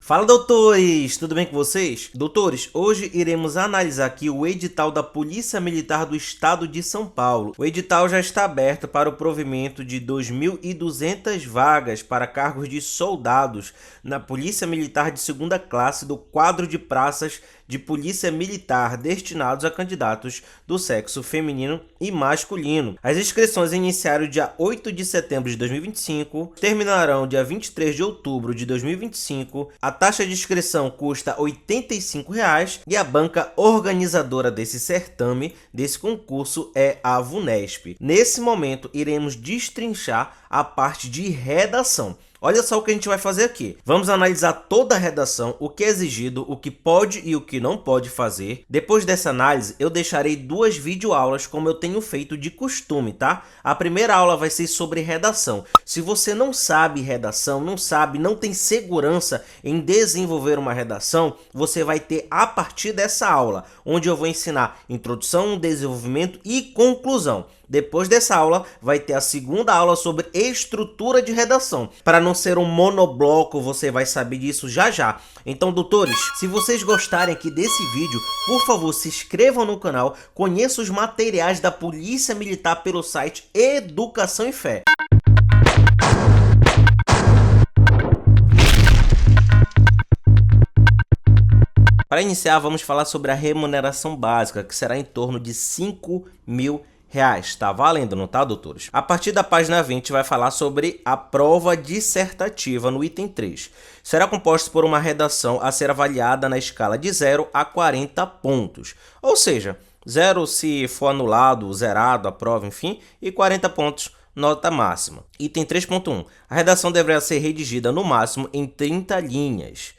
Fala, doutores! Tudo bem com vocês? Doutores, hoje iremos analisar aqui o edital da Polícia Militar do Estado de São Paulo. O edital já está aberto para o provimento de 2.200 vagas para cargos de soldados na Polícia Militar de segunda classe do quadro de praças de Polícia Militar destinados a candidatos do sexo feminino e masculino. As inscrições iniciaram dia 8 de setembro de 2025, terminarão dia 23 de outubro de 2025. A taxa de inscrição custa R$ 85 e a banca organizadora desse certame, desse concurso, é a VUNESP. Nesse momento, iremos destrinchar a parte de redação. Olha só o que a gente vai fazer aqui. Vamos analisar toda a redação, o que é exigido, o que pode e o que não pode fazer. Depois dessa análise, eu deixarei duas videoaulas como eu tenho feito de costume, tá? A primeira aula vai ser sobre redação. Se você não sabe redação, não tem segurança em desenvolver uma redação, você vai ter a partir dessa aula, onde eu vou ensinar introdução, desenvolvimento e conclusão. Depois dessa aula, vai ter a segunda aula sobre estrutura de redação. Para não ser um monobloco, você vai saber disso já já. Então, doutores, se vocês gostarem aqui desse vídeo, por favor, se inscrevam no canal, conheçam os materiais da Polícia Militar pelo site Educação e Fé. Para iniciar, vamos falar sobre a remuneração básica, que será em torno de R$ 5.000. Tá valendo, não tá, doutores? A partir da página 20 vai falar sobre a prova dissertativa no item 3. Será composta por uma redação a ser avaliada na escala de 0 a 40 pontos. Ou seja, 0 se for anulado, zerado, a prova, enfim, e 40 pontos, nota máxima. Item 3.1. A redação deverá ser redigida no máximo em 30 linhas.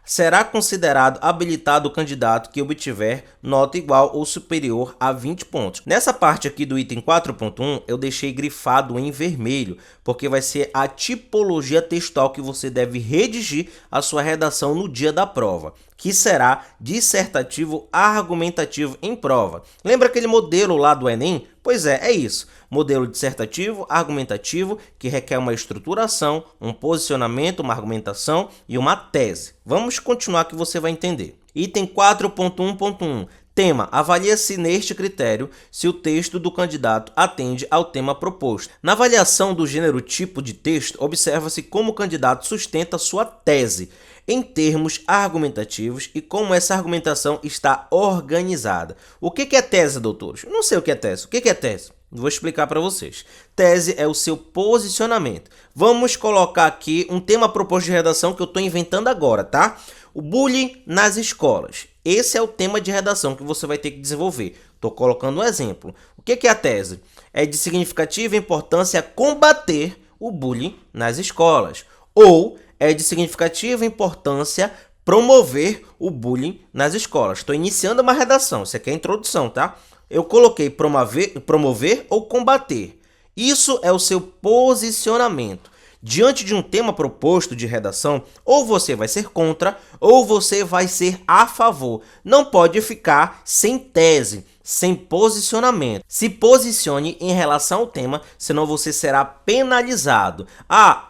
Será considerado habilitado o candidato que obtiver nota igual ou superior a 20 pontos. Nessa parte aqui do item 4.1, eu deixei grifado em vermelho, porque vai ser a tipologia textual que você deve redigir a sua redação no dia da prova, que será dissertativo argumentativo em prova. Lembra aquele modelo lá do Enem? Pois é isso. Modelo dissertativo, argumentativo, que requer uma estruturação, um posicionamento, uma argumentação e uma tese. Vamos continuar que você vai entender. Item 4.1.1. Tema: avalia-se neste critério se o texto do candidato atende ao tema proposto. Na avaliação do gênero tipo de texto, observa-se como o candidato sustenta sua tese em termos argumentativos e como essa argumentação está organizada. O que é tese, doutores? Não sei o que é tese. O que é tese? Vou explicar para vocês. Tese é o seu posicionamento. Vamos colocar aqui um tema proposto de redação que eu estou inventando agora, tá? O bullying nas escolas. Esse é o tema de redação que você vai ter que desenvolver. Estou colocando um exemplo. O que é a tese? É de significativa importância combater o bullying nas escolas. Ou é de significativa importância promover o bullying nas escolas. Estou iniciando uma redação. Isso aqui é a introdução, tá? Eu coloquei promover ou combater. Isso é o seu posicionamento. Diante de um tema proposto de redação, ou você vai ser contra, ou você vai ser a favor. Não pode ficar sem tese, sem posicionamento. Se posicione em relação ao tema, senão você será penalizado.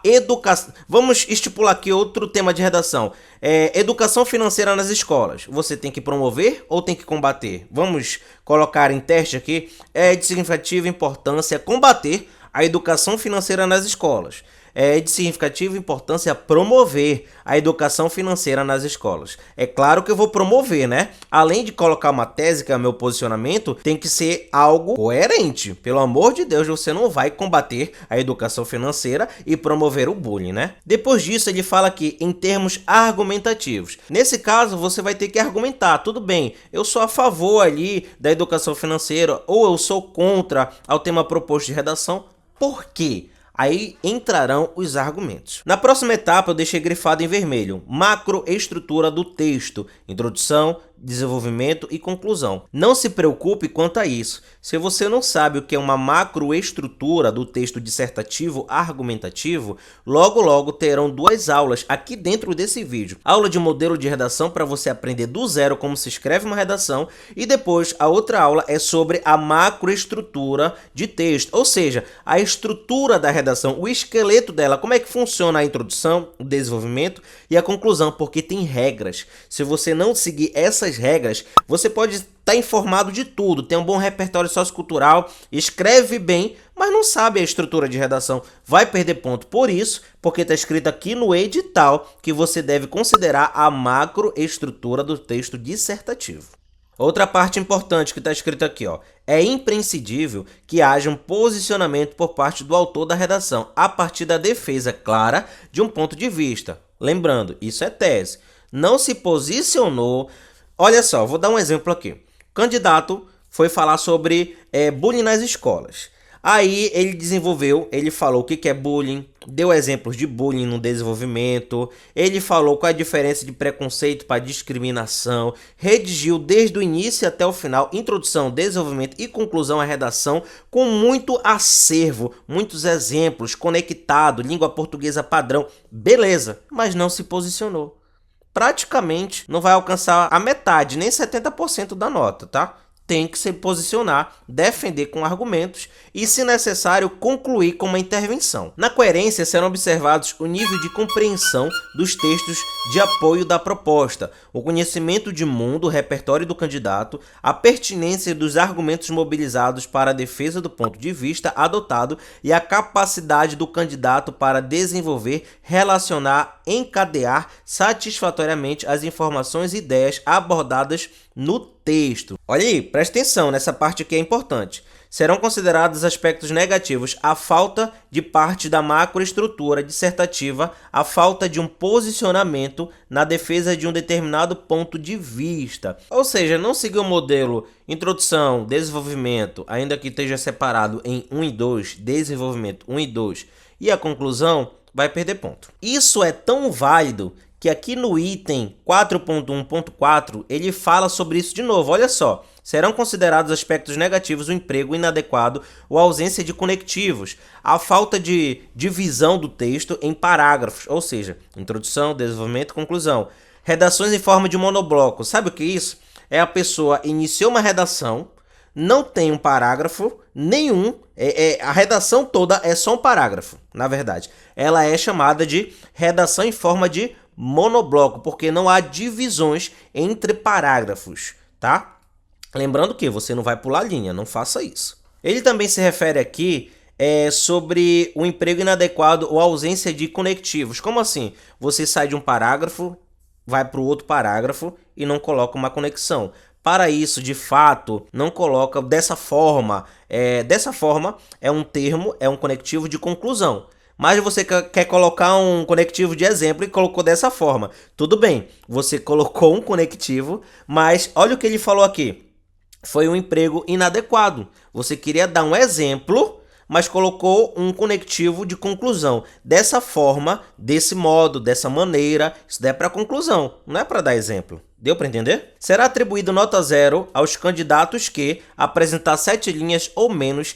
Educação. Vamos estipular aqui outro tema de redação. Educação financeira nas escolas. Você tem que promover ou tem que combater? Vamos colocar em teste aqui. É de significativa importância combater a educação financeira nas escolas. É de significativa importância promover a educação financeira nas escolas. É claro que eu vou promover, né? Além de colocar uma tese, que é o meu posicionamento, tem que ser algo coerente. Pelo amor de Deus, você não vai combater a educação financeira e promover o bullying, né? Depois disso, ele fala aqui em termos argumentativos. Nesse caso, você vai ter que argumentar. Tudo bem, eu sou a favor ali da educação financeira ou eu sou contra ao tema proposto de redação. Por quê? Aí entrarão os argumentos. Na próxima etapa, eu deixei grifado em vermelho: macroestrutura do texto, introdução, desenvolvimento e conclusão. Não se preocupe quanto a isso. Se você não sabe o que é uma macroestrutura do texto dissertativo argumentativo, logo terão duas aulas aqui dentro desse vídeo. Aula de modelo de redação para você aprender do zero como se escreve uma redação, e depois a outra aula é sobre a macroestrutura de texto, ou seja, a estrutura da redação, o esqueleto dela, como é que funciona a introdução, o desenvolvimento e a conclusão, porque tem regras. Se você não seguir essas regras, você pode estar informado de tudo, tem um bom repertório sociocultural, escreve bem, mas não sabe a estrutura de redação, vai perder ponto. Por isso, porque está escrito aqui no edital que você deve considerar a macroestrutura do texto dissertativo. Outra parte importante que está escrito aqui, ó, é imprescindível que haja um posicionamento por parte do autor da redação, a partir da defesa clara de um ponto de vista. Lembrando, isso é tese. Não se posicionou. Olha só, vou dar um exemplo aqui. O candidato foi falar sobre bullying nas escolas. Aí ele falou o que é bullying, deu exemplos de bullying no desenvolvimento, ele falou qual é a diferença de preconceito para discriminação, redigiu desde o início até o final, introdução, desenvolvimento e conclusão à redação, com muito acervo, muitos exemplos, conectado, língua portuguesa padrão, beleza, mas não se posicionou. Praticamente não vai alcançar a metade, nem 70% da nota, tá? Tem que se posicionar, defender com argumentos e, se necessário, concluir com uma intervenção. Na coerência, serão observados o nível de compreensão dos textos de apoio da proposta, o conhecimento de mundo, o repertório do candidato, a pertinência dos argumentos mobilizados para a defesa do ponto de vista adotado e a capacidade do candidato para desenvolver, relacionar, encadear satisfatoriamente as informações e ideias abordadas no texto. Olha aí, presta atenção, nessa parte aqui é importante. Serão considerados aspectos negativos a falta de parte da macroestrutura dissertativa, a falta de um posicionamento na defesa de um determinado ponto de vista. Ou seja, não seguir o modelo introdução, desenvolvimento, ainda que esteja separado em 1 e 2, desenvolvimento 1 e 2, e a conclusão, vai perder ponto. Isso é tão válido que aqui no item 4.1.4 ele fala sobre isso de novo. Olha só, serão considerados aspectos negativos o emprego inadequado ou a ausência de conectivos, a falta de divisão do texto em parágrafos, ou seja, introdução, desenvolvimento e conclusão. Redações em forma de monobloco. Sabe o que é isso? É a pessoa iniciou uma redação, não tem um parágrafo nenhum, a redação toda é só um parágrafo, na verdade. Ela é chamada de redação em forma de monobloco, porque não há divisões entre parágrafos, tá? Lembrando que você não vai pular linha, não faça isso. Ele também se refere aqui sobre o emprego inadequado ou ausência de conectivos. Como assim? Você sai de um parágrafo, vai para o outro parágrafo e não coloca uma conexão. Para isso, de fato, não coloca dessa forma. Dessa forma é um termo, é um conectivo de conclusão. Mas você quer colocar um conectivo de exemplo e colocou dessa forma. Tudo bem, você colocou um conectivo, mas olha o que ele falou aqui. Foi um emprego inadequado. Você queria dar um exemplo, mas colocou um conectivo de conclusão. Dessa forma, desse modo, dessa maneira, isso daí é para conclusão, não é para dar exemplo. Deu para entender? Será atribuído nota 0 aos candidatos que apresentar 7 linhas ou menos.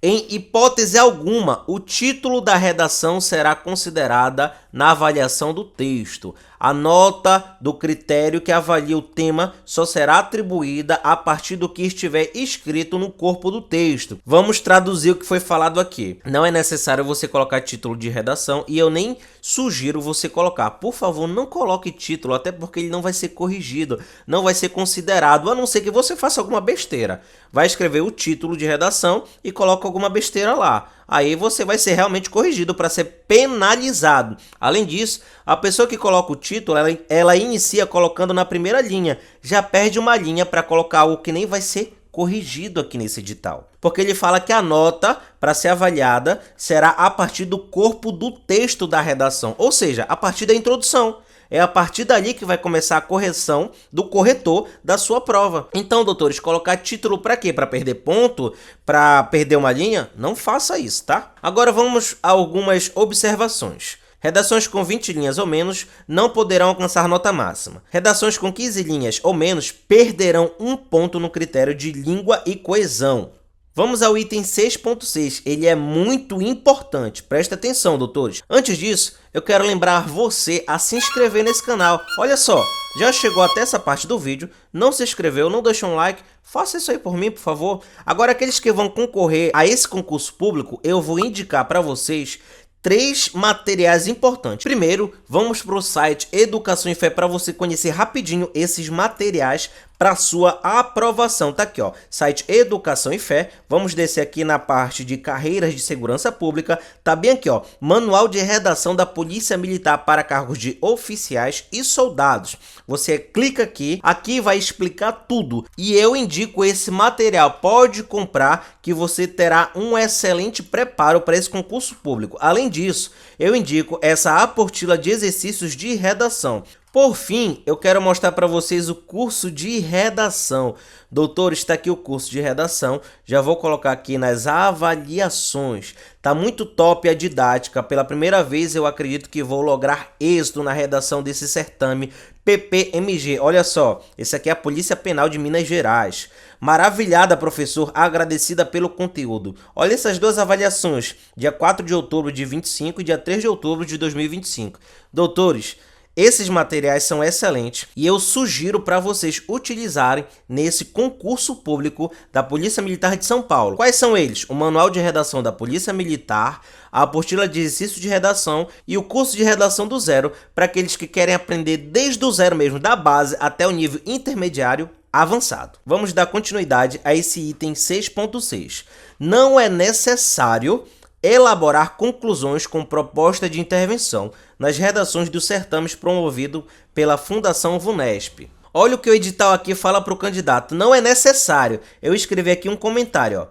Em hipótese alguma, o título da redação será considerada na avaliação do texto. A nota do critério que avalia o tema só será atribuída a partir do que estiver escrito no corpo do texto. Vamos traduzir o que foi falado aqui. Não é necessário você colocar título de redação e eu nem sugiro você colocar. Por favor, não coloque título, até porque ele não vai ser corrigido, não vai ser considerado, a não ser que você faça alguma besteira. Vai escrever o título de redação e coloca alguma besteira lá. Aí você vai ser realmente corrigido para ser penalizado. Além disso, a pessoa que coloca o título, ela inicia colocando na primeira linha. Já perde uma linha para colocar algo que nem vai ser corrigido aqui nesse edital. Porque ele fala que a nota, para ser avaliada, será a partir do corpo do texto da redação. Ou seja, a partir da introdução. É a partir dali que vai começar a correção do corretor da sua prova. Então, doutores, colocar título para quê? Para perder ponto? Para perder uma linha? Não faça isso, tá? Agora vamos a algumas observações. Redações com 20 linhas ou menos não poderão alcançar nota máxima. Redações com 15 linhas ou menos perderão 1 ponto no critério de língua e coesão. Vamos ao item 6.6, ele é muito importante, presta atenção, doutores. Antes disso, eu quero lembrar você a se inscrever nesse canal. Olha só, já chegou até essa parte do vídeo, não se inscreveu, não deixou um like, faça isso aí por mim, por favor. Agora, aqueles que vão concorrer a esse concurso público, eu vou indicar para vocês 3 materiais importantes. Primeiro, vamos para o site Educação e Fé para você conhecer rapidinho esses materiais para sua aprovação. Tá aqui, ó, site Educação e Fé. Vamos descer aqui na parte de carreiras de segurança pública. Tá bem aqui, ó, Manual de Redação da Polícia Militar para cargos de oficiais e soldados. Você clica aqui, aqui vai explicar tudo. E eu indico esse material, pode comprar que você terá um excelente preparo para esse concurso público. Além disso, eu indico essa apostila de exercícios de redação. Por fim, eu quero mostrar para vocês o curso de redação. Doutor, está aqui o curso de redação. Já vou colocar aqui nas avaliações. Tá muito top a didática. Pela primeira vez eu acredito que vou lograr êxito na redação desse certame PPMG. Olha só, esse aqui é a Polícia Penal de Minas Gerais. Maravilhada, professor, agradecida pelo conteúdo. Olha essas duas avaliações, dia 4 de outubro de 25 e dia 3 de outubro de 2025. Doutores, esses materiais são excelentes e eu sugiro para vocês utilizarem nesse concurso público da Polícia Militar de São Paulo. Quais são eles? O Manual de Redação da Polícia Militar, a apostila de exercício de redação e o curso de redação do zero para aqueles que querem aprender desde o zero mesmo, da base até o nível intermediário avançado. Vamos dar continuidade a esse item 6.6. Não é necessário elaborar conclusões com proposta de intervenção nas redações dos certames promovido pela Fundação VUNESP. Olha o que o edital aqui fala para o candidato. Não é necessário. Eu escrevi aqui um comentário, ó.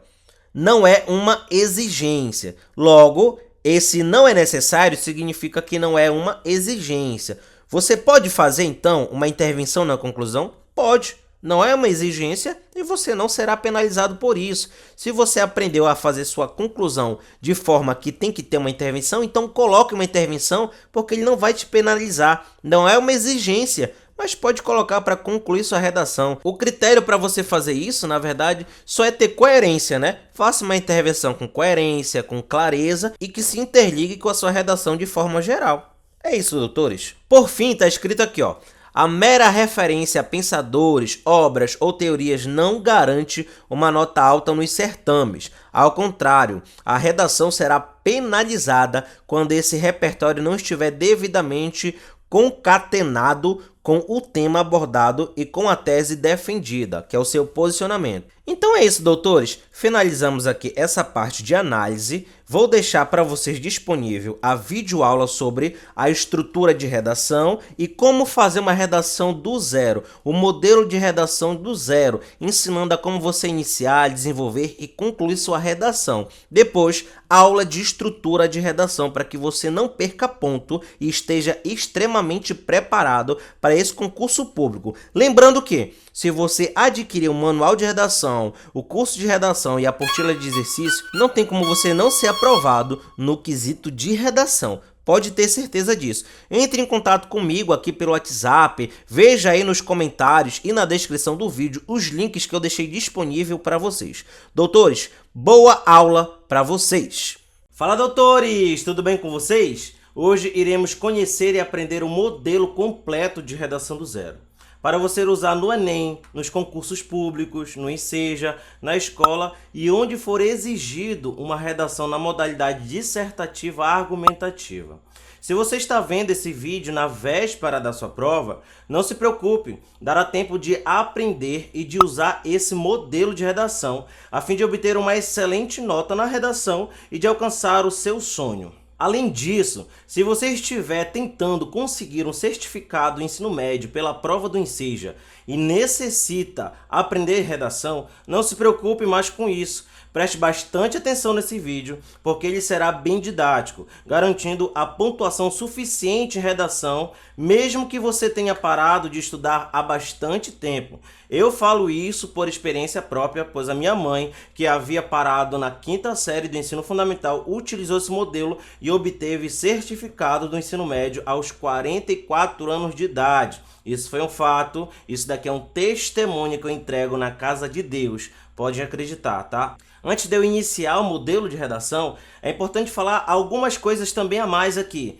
Não é uma exigência. Logo, esse não é necessário significa que não é uma exigência. Você pode fazer, então, uma intervenção na conclusão? Pode. Não é uma exigência e você não será penalizado por isso. Se você aprendeu a fazer sua conclusão de forma que tem que ter uma intervenção, então coloque uma intervenção porque ele não vai te penalizar. Não é uma exigência, mas pode colocar para concluir sua redação. O critério para você fazer isso, na verdade, só é ter coerência, né? Faça uma intervenção com coerência, com clareza e que se interligue com a sua redação de forma geral. É isso, doutores. Por fim, está escrito aqui, ó. A mera referência a pensadores, obras ou teorias não garante uma nota alta nos certames. Ao contrário, a redação será penalizada quando esse repertório não estiver devidamente concatenado com o tema abordado e com a tese defendida, que é o seu posicionamento. Então é isso, doutores. Finalizamos aqui essa parte de análise. Vou deixar para vocês disponível a videoaula sobre a estrutura de redação e como fazer uma redação do zero, o modelo de redação do zero, ensinando a como você iniciar, desenvolver e concluir sua redação. Depois, aula de estrutura de redação para que você não perca ponto e esteja extremamente preparado para esse concurso público. Lembrando que, se você adquirir o manual de redação, o curso de redação e a apostila de exercício, não tem como você não ser aprovado no quesito de redação. Pode ter certeza disso. Entre em contato comigo aqui pelo WhatsApp, veja aí nos comentários e na descrição do vídeo os links que eu deixei disponível para vocês. Doutores, boa aula para vocês! Fala, doutores! Tudo bem com vocês? Hoje iremos conhecer e aprender o modelo completo de redação do zero, para você usar no Enem, nos concursos públicos, no Enseja, na escola e onde for exigido uma redação na modalidade dissertativa argumentativa. Se você está vendo esse vídeo na véspera da sua prova, não se preocupe, dará tempo de aprender e de usar esse modelo de redação, a fim de obter uma excelente nota na redação e de alcançar o seu sonho. Além disso, se você estiver tentando conseguir um certificado do ensino médio pela prova do Enseja e necessita aprender redação, não se preocupe mais com isso, Preste bastante atenção nesse vídeo, porque ele será bem didático, garantindo a pontuação suficiente em redação, mesmo que você tenha parado de estudar há bastante tempo. Eu falo isso por experiência própria, pois a minha mãe, que havia parado na 5ª série do ensino fundamental, utilizou esse modelo e obteve certificado do ensino médio aos 44 anos de idade. Isso foi um fato, isso daqui é um testemunho que eu entrego na casa de Deus, pode acreditar, tá? Antes de eu iniciar o modelo de redação, é importante falar algumas coisas também a mais aqui.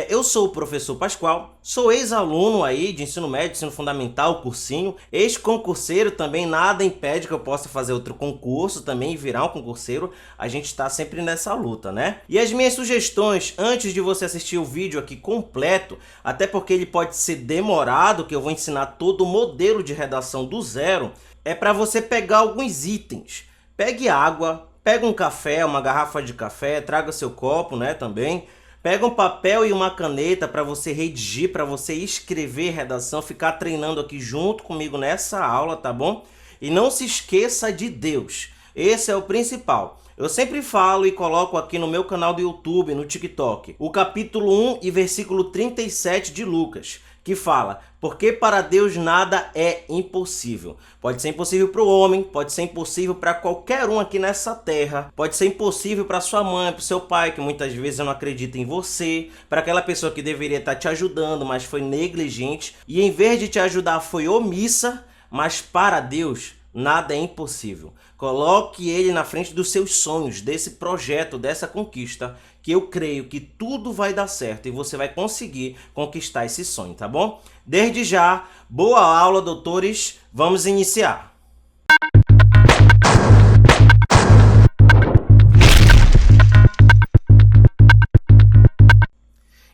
Eu sou o professor Pascoal, sou ex-aluno aí de ensino médio, ensino fundamental, cursinho, ex-concurseiro também, nada impede que eu possa fazer outro concurso também e virar um concurseiro, a gente está sempre nessa luta, né? E as minhas sugestões, antes de você assistir o vídeo aqui completo, até porque ele pode ser demorado, que eu vou ensinar todo o modelo de redação do zero, é para você pegar alguns itens. Pegue água, pega um café, uma garrafa de café, traga seu copo, né, também. Pega um papel e uma caneta para você redigir, para você escrever redação, ficar treinando aqui junto comigo nessa aula, tá bom? E não se esqueça de Deus, esse é o principal. Eu sempre falo e coloco aqui no meu canal do YouTube, no TikTok, o capítulo 1 e versículo 37 de Lucas, que fala: porque para Deus nada é impossível. Pode ser impossível para o homem, pode ser impossível para qualquer um aqui nessa terra, pode ser impossível para sua mãe, para o seu pai, que muitas vezes não acredita em você, para aquela pessoa que deveria estar te ajudando, mas foi negligente, e em vez de te ajudar foi omissa, mas para Deus nada é impossível. Coloque ele na frente dos seus sonhos, desse projeto, dessa conquista, que eu creio que tudo vai dar certo e você vai conseguir conquistar esse sonho, tá bom? Desde já, boa aula, doutores. Vamos iniciar.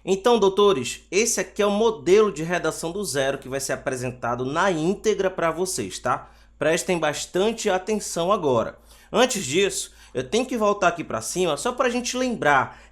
Então, doutores, esse aqui é o modelo de redação do zero que vai ser apresentado na íntegra para vocês, tá? Prestem bastante atenção agora. Antes disso, eu tenho que voltar aqui para cima só para a gente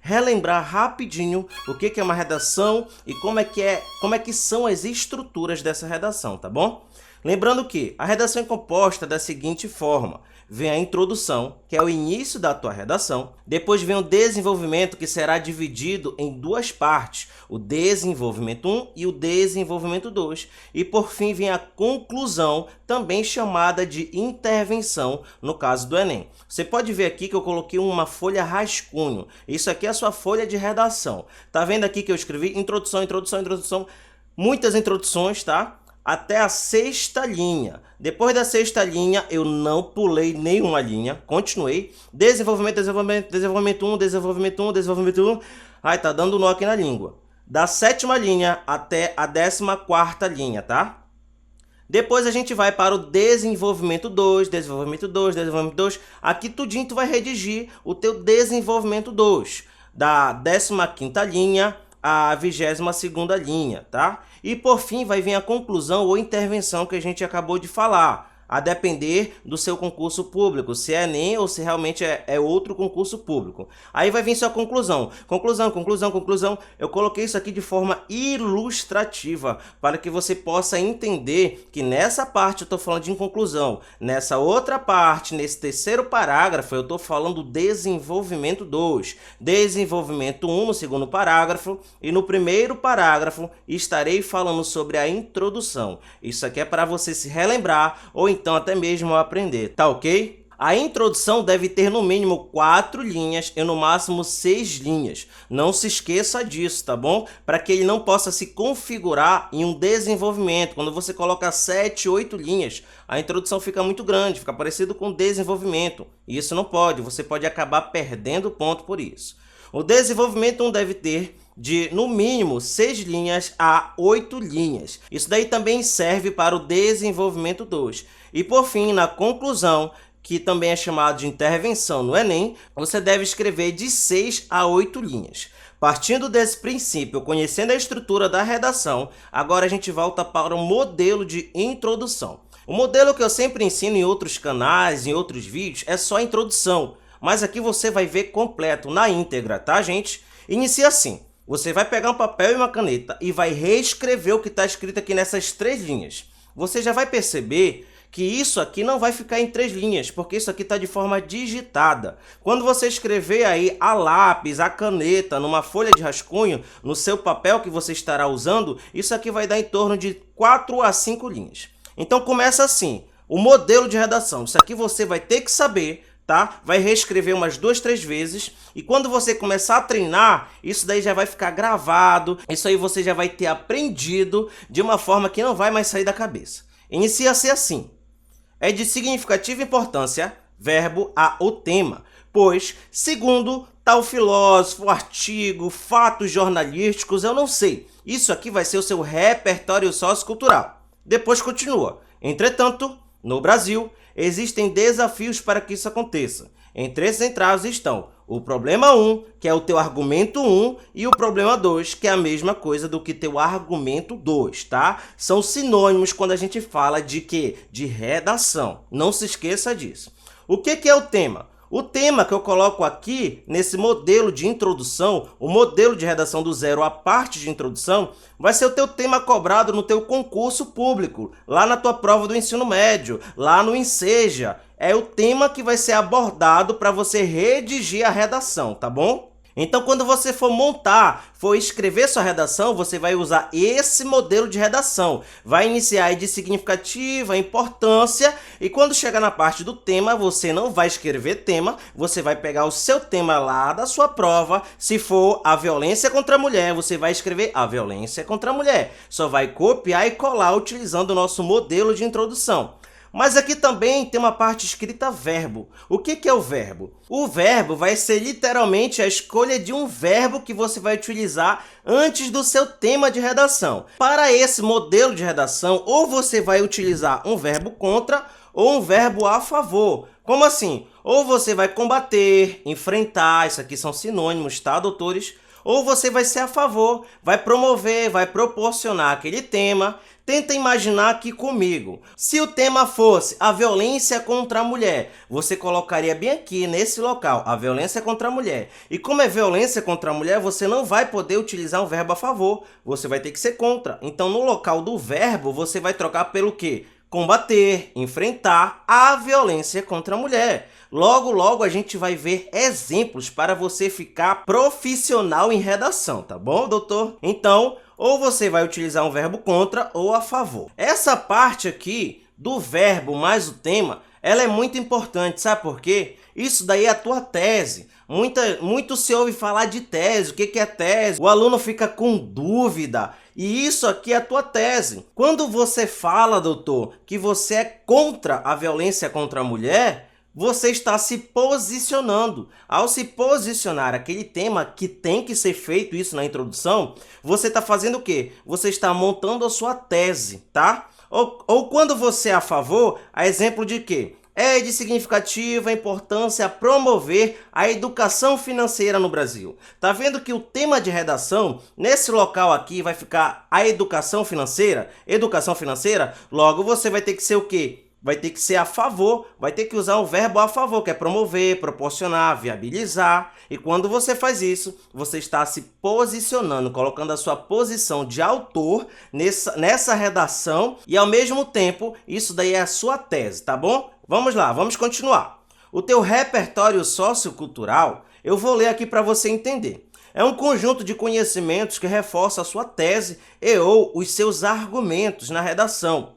relembrar rapidinho o que é uma redação e como é que são as estruturas dessa redação, tá bom? Lembrando que a redação é composta da seguinte forma: vem a introdução, que é o início da tua redação, depois vem o desenvolvimento, que será dividido em duas partes, o desenvolvimento 1 e o desenvolvimento 2, e por fim vem a conclusão, também chamada de intervenção, no caso do Enem. Você pode ver aqui que eu coloquei uma folha rascunho, isso aqui é a sua folha de redação. Tá vendo aqui que eu escrevi introdução, introdução, introdução, muitas introduções, tá? Até a 6ª linha. Depois da 6ª linha, eu não pulei nenhuma linha, continuei. Desenvolvimento, desenvolvimento, desenvolvimento 1, desenvolvimento 1, desenvolvimento 1. Ai, tá dando nó aqui na língua. Da 7ª linha até a 14ª linha, tá? Depois a gente vai para o desenvolvimento 2, desenvolvimento 2, desenvolvimento 2. Aqui tudinho tu vai redigir o teu desenvolvimento 2. Da 15ª linha a 22ª linha, tá? E por fim vai vir a conclusão ou intervenção que a gente acabou de falar, a depender do seu concurso público, se é Enem ou se realmente é outro concurso público. Aí vai vir sua conclusão. Conclusão, conclusão, conclusão. Eu coloquei isso aqui de forma ilustrativa, para que você possa entender que nessa parte eu estou falando de conclusão. Nessa outra parte, nesse terceiro parágrafo, eu estou falando do desenvolvimento 2. Desenvolvimento 1 no segundo parágrafo. E no primeiro parágrafo estarei falando sobre a introdução. Isso aqui é para você se relembrar ou então até mesmo aprender, tá ok? A introdução deve ter no mínimo 4 linhas e no máximo 6 linhas. Não se esqueça disso, tá bom? Para que ele não possa se configurar em um desenvolvimento. Quando você coloca 7, 8 linhas, a introdução fica muito grande, fica parecido com desenvolvimento. E isso não pode, você pode acabar perdendo ponto por isso. O desenvolvimento 1 deve ter de, no mínimo, 6 linhas a 8 linhas. Isso daí também serve para o desenvolvimento 2. E, por fim, na conclusão, que também é chamado de intervenção no Enem, você deve escrever de 6 a 8 linhas. Partindo desse princípio, conhecendo a estrutura da redação, agora a gente volta para o modelo de introdução. O modelo que eu sempre ensino em outros canais, em outros vídeos, é só a introdução. Mas aqui você vai ver completo, na íntegra, tá, gente? Inicia assim. Você vai pegar um papel e uma caneta e vai reescrever o que está escrito aqui nessas 3 linhas. Você já vai perceber que isso aqui não vai ficar em 3 linhas, porque isso aqui está de forma digitada. Quando você escrever aí a lápis, a caneta, numa folha de rascunho, no seu papel que você estará usando, isso aqui vai dar em torno de 4 a 5 linhas. Então começa assim, o modelo de redação. Isso aqui você vai ter que saber, tá? Vai reescrever umas 2, 3 vezes e quando você começar a treinar, isso daí já vai ficar gravado, isso aí você já vai ter aprendido de uma forma que não vai mais sair da cabeça. Inicia-se assim: é de significativa importância, verbo a o tema, pois, segundo tal filósofo, artigo, fatos jornalísticos, eu não sei. Isso aqui vai ser o seu repertório sociocultural. Depois continua. Entretanto, no Brasil, existem desafios para que isso aconteça. Entre esses entraves estão o problema 1, que é o teu argumento 1, e o problema 2, que é a mesma coisa do que teu argumento 2, tá? São sinônimos quando a gente fala de quê? De redação. Não se esqueça disso. O que é o tema? O tema que eu coloco aqui nesse modelo de introdução, o modelo de redação do zero, a parte de introdução, vai ser o teu tema cobrado no teu concurso público, lá na tua prova do ensino médio, lá no Enseja. É o tema que vai ser abordado para você redigir a redação, tá bom? Então, quando você for montar, for escrever sua redação, você vai usar esse modelo de redação. Vai iniciar aí de significativa, importância, e quando chegar na parte do tema, você não vai escrever tema, você vai pegar o seu tema lá da sua prova. Se for a violência contra a mulher, você vai escrever a violência contra a mulher. Só vai copiar e colar utilizando o nosso modelo de introdução. Mas aqui também tem uma parte escrita verbo. O que é o verbo? O verbo vai ser literalmente a escolha de um verbo que você vai utilizar antes do seu tema de redação. Para esse modelo de redação, ou você vai utilizar um verbo contra ou um verbo a favor. Como assim? Ou você vai combater, enfrentar, isso aqui são sinônimos, tá, doutores? Ou você vai ser a favor, vai promover, vai proporcionar aquele tema. Tenta imaginar aqui comigo. Se o tema fosse a violência contra a mulher, você colocaria bem aqui nesse local, a violência contra a mulher. E como é violência contra a mulher, você não vai poder utilizar um verbo a favor, você vai ter que ser contra. Então, no local do verbo, você vai trocar pelo quê? Combater, enfrentar a violência contra a mulher. Logo, logo a gente vai ver exemplos para você ficar profissional em redação, tá bom, doutor? Então, ou você vai utilizar um verbo contra ou a favor. Essa parte aqui do verbo mais o tema, ela é muito importante, sabe por quê? Isso daí é a tua tese. Muito se ouve falar de tese. O que é tese? O aluno fica com dúvida. E isso aqui é a tua tese. Quando você fala, doutor, que você é contra a violência contra a mulher, você está se posicionando. Ao se posicionar aquele tema que tem que ser feito isso na introdução, você está fazendo o quê? Você está montando a sua tese, tá? Ou quando você é a favor, a exemplo de quê? É de significativa importância promover a educação financeira no Brasil. Tá vendo que o tema de redação, nesse local aqui, vai ficar a educação financeira? Educação financeira, logo você vai ter que ser o quê? Vai ter que ser a favor, vai ter que usar o verbo a favor, que é promover, proporcionar, viabilizar. E quando você faz isso, você está se posicionando, colocando a sua posição de autor nessa redação e, ao mesmo tempo, isso daí é a sua tese, tá bom? Vamos lá, vamos continuar. O teu repertório sociocultural, eu vou ler aqui para você entender. É um conjunto de conhecimentos que reforça a sua tese e ou os seus argumentos na redação.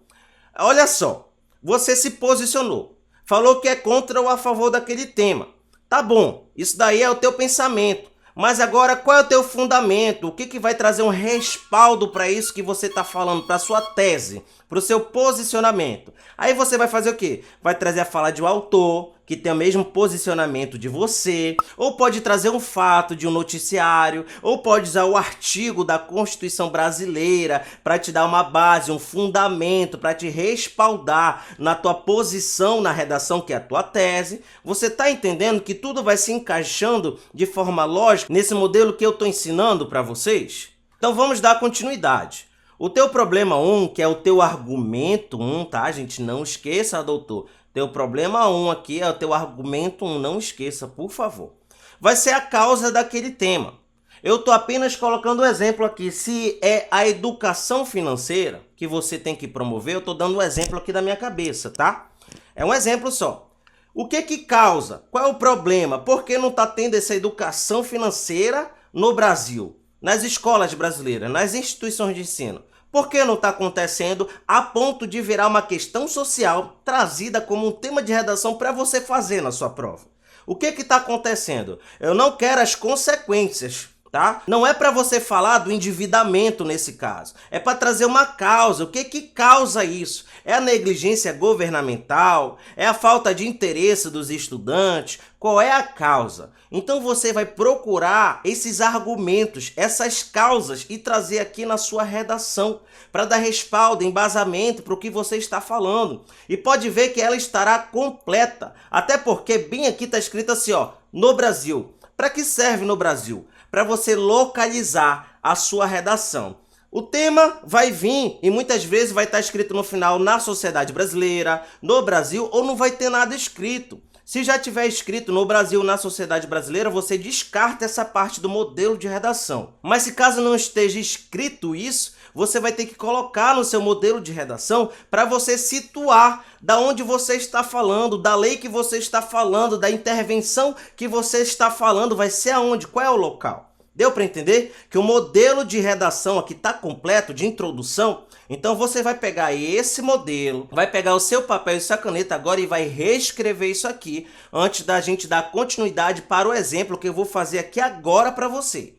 Olha só. Você se posicionou, falou que é contra ou a favor daquele tema. Tá bom, isso daí é o teu pensamento. Mas agora, qual é o teu fundamento? O que vai trazer um respaldo para isso que você está falando, para a sua tese, para o seu posicionamento? Aí você vai fazer o quê? Vai trazer a fala de um autor, que tem o mesmo posicionamento de você, ou pode trazer um fato de um noticiário, ou pode usar o artigo da Constituição Brasileira para te dar uma base, um fundamento, para te respaldar na tua posição na redação, que é a tua tese. Você está entendendo que tudo vai se encaixando de forma lógica nesse modelo que eu estou ensinando para vocês? Então vamos dar continuidade. O teu problema 1, que é o teu argumento 1, tá, gente? Não esqueça, doutor. Teu problema 1 aqui é o teu argumento 1, não esqueça, por favor. Vai ser a causa daquele tema. Eu estou apenas colocando o exemplo aqui. Se é a educação financeira, que que você tem que promover, eu estou dando um exemplo aqui da minha cabeça, tá? É um exemplo só. O que que causa? Qual é o problema? Por que não está tendo essa educação financeira no Brasil? Nas escolas brasileiras, nas instituições de ensino? Por que não está acontecendo a ponto de virar uma questão social trazida como um tema de redação para você fazer na sua prova? O que está acontecendo? Eu não quero as consequências, tá? Não é para você falar do endividamento nesse caso. É para trazer uma causa. O que que causa isso? É a negligência governamental? É a falta de interesse dos estudantes? Qual é a causa? Então você vai procurar esses argumentos, essas causas e trazer aqui na sua redação para dar respaldo, embasamento para o que você está falando. E pode ver que ela estará completa, até porque bem aqui está escrito assim, ó, no Brasil. Para que serve no Brasil? Para você localizar a sua redação. O tema vai vir e muitas vezes vai estar escrito no final na sociedade brasileira, no Brasil, ou não vai ter nada escrito. Se já tiver escrito no Brasil, na sociedade brasileira, você descarta essa parte do modelo de redação. Mas se caso não esteja escrito isso, você vai ter que colocar no seu modelo de redação para você situar da onde você está falando, da lei que você está falando, da intervenção que você está falando, vai ser aonde, qual é o local. Deu para entender que o modelo de redação aqui está completo, de introdução? Então você vai pegar esse modelo, vai pegar o seu papel e sua caneta agora e vai reescrever isso aqui antes da gente dar continuidade para o exemplo que eu vou fazer aqui agora para você.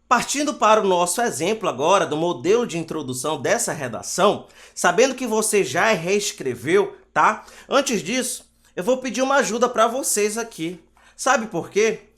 Partindo para o nosso exemplo agora do modelo de introdução dessa redação, sabendo que você já reescreveu, tá? Antes disso, eu vou pedir uma ajuda para vocês aqui. Sabe por quê?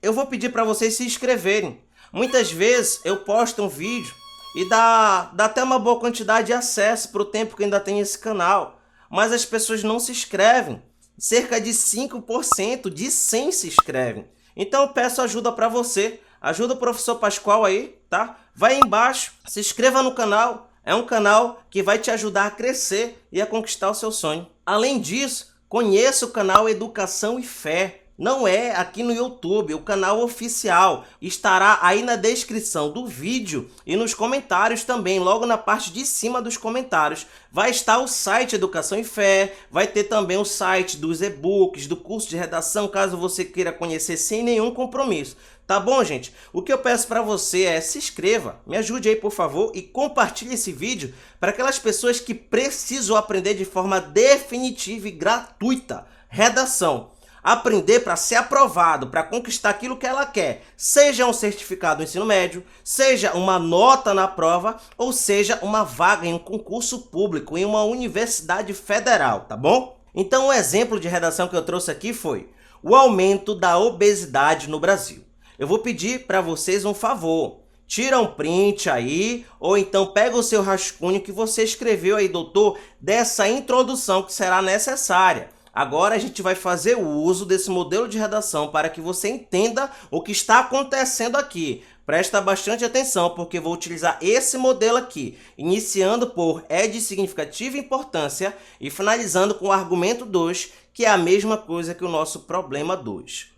Eu vou pedir para vocês se inscreverem. Muitas vezes eu posto um vídeo e dá até uma boa quantidade de acesso para o tempo que ainda tem esse canal. Mas as pessoas não se inscrevem. Cerca de 5% de 100 se inscrevem. Então eu peço ajuda para você. Ajuda o professor Pascoal aí, tá? Vai aí embaixo, se inscreva no canal. É um canal que vai te ajudar a crescer e a conquistar o seu sonho. Além disso, conheça o canal Educação e Fé. Não é aqui no YouTube, o canal oficial. Estará aí na descrição do vídeo e nos comentários também, logo na parte de cima dos comentários. Vai estar o site Educação e Fé, vai ter também o site dos e-books, do curso de redação, caso você queira conhecer sem nenhum compromisso. Tá bom, gente? O que eu peço para você é se inscreva, me ajude aí, por favor, e compartilhe esse vídeo para aquelas pessoas que precisam aprender de forma definitiva e gratuita redação. Aprender para ser aprovado, para conquistar aquilo que ela quer, seja um certificado do ensino médio, seja uma nota na prova, ou seja uma vaga em um concurso público, em uma universidade federal, tá bom? Então o exemplo de redação que eu trouxe aqui foi o aumento da obesidade no Brasil. Eu vou pedir para vocês um favor. Tira um print aí, ou então pega o seu rascunho que você escreveu aí, doutor, dessa introdução que será necessária. Agora a gente vai fazer o uso desse modelo de redação para que você entenda o que está acontecendo aqui. Presta bastante atenção, porque vou utilizar esse modelo aqui, iniciando por é de significativa importância e finalizando com o argumento 2, que é a mesma coisa que o nosso problema 2.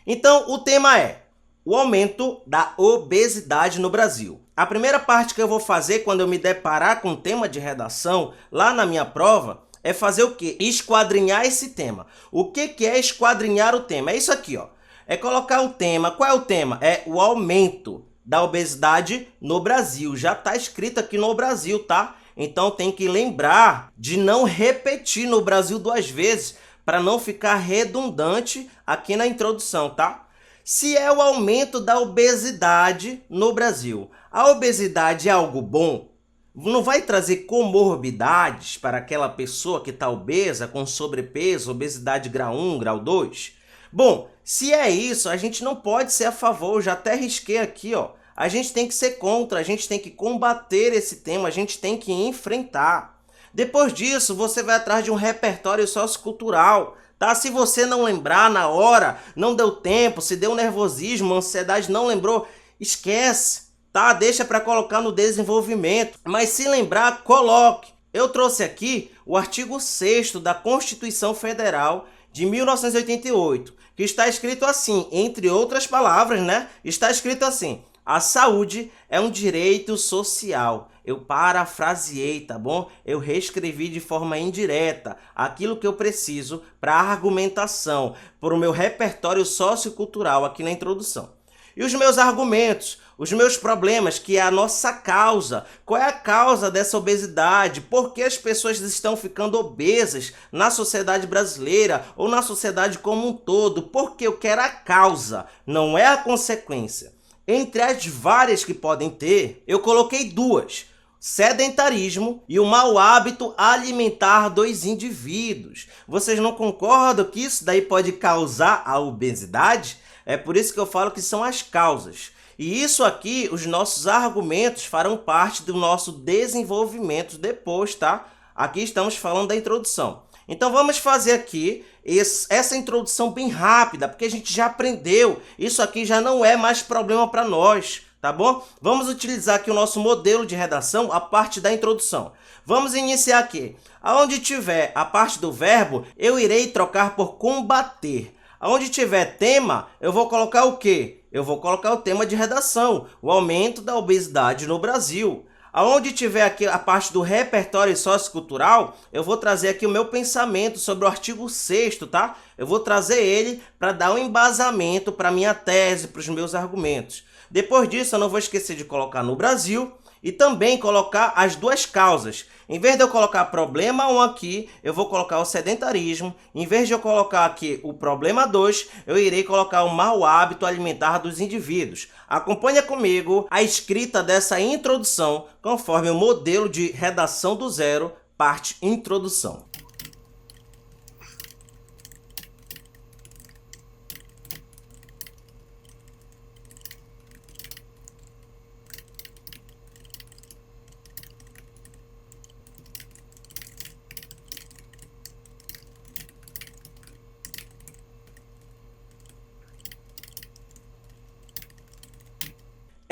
Então, o tema é o aumento da obesidade no Brasil. A primeira parte que eu vou fazer quando eu me deparar com o tema de redação lá na minha prova é fazer o quê? Esquadrinhar esse tema. O que é esquadrinhar o tema? É isso aqui, ó. É colocar o tema. Qual é o tema? É o aumento da obesidade no Brasil. Já está escrito aqui no Brasil, tá? Então tem que lembrar de não repetir no Brasil 2 vezes para não ficar redundante aqui na introdução, tá? Se é o aumento da obesidade no Brasil, a obesidade é algo bom? Não vai trazer comorbidades para aquela pessoa que está obesa, com sobrepeso, obesidade grau 1, grau 2? Bom, se é isso, a gente não pode ser a favor, eu já até risquei aqui, ó. A gente tem que ser contra, a gente tem que combater esse tema, a gente tem que enfrentar. Depois disso, você vai atrás de um repertório sociocultural. Tá? Se você não lembrar na hora, não deu tempo, se deu nervosismo, ansiedade, não lembrou, esquece, tá? Deixa para colocar no desenvolvimento. Mas se lembrar, coloque. Eu trouxe aqui o artigo 6º da Constituição Federal de 1988, que está escrito assim, entre outras palavras, né? Está escrito assim: A saúde é um direito social. Eu parafraseei, tá bom? Eu reescrevi de forma indireta aquilo que eu preciso para argumentação, para o meu repertório sociocultural aqui na introdução. E os meus argumentos, os meus problemas, que é a nossa causa. Qual é a causa dessa obesidade? Por que as pessoas estão ficando obesas na sociedade brasileira ou na sociedade como um todo? Porque eu quero a causa, não é a consequência. Entre as várias que podem ter, eu coloquei duas: sedentarismo e o mau hábito alimentar dos indivíduos. Vocês não concordam que isso daí pode causar a obesidade? É por isso que eu falo que são as causas. E isso aqui, os nossos argumentos farão parte do nosso desenvolvimento depois, tá? Aqui estamos falando da introdução. Então vamos fazer aqui essa introdução bem rápida, porque a gente já aprendeu. Isso aqui já não é mais problema para nós, tá bom? Vamos utilizar aqui o nosso modelo de redação, a parte da introdução. Vamos iniciar aqui. Aonde tiver a parte do verbo, eu irei trocar por combater. Aonde tiver tema, eu vou colocar o quê? Eu vou colocar o tema de redação, o aumento da obesidade no Brasil. Aonde tiver aqui a parte do repertório sociocultural, eu vou trazer aqui o meu pensamento sobre o artigo 6º, tá? Eu vou trazer ele para dar um embasamento para a minha tese, para os meus argumentos. Depois disso, eu não vou esquecer de colocar no Brasil e também colocar as duas causas. Em vez de eu colocar problema 1 aqui, eu vou colocar o sedentarismo. Em vez de eu colocar aqui o problema 2, eu irei colocar o mau hábito alimentar dos indivíduos. Acompanha comigo a escrita dessa introdução conforme o modelo de redação do zero, parte introdução.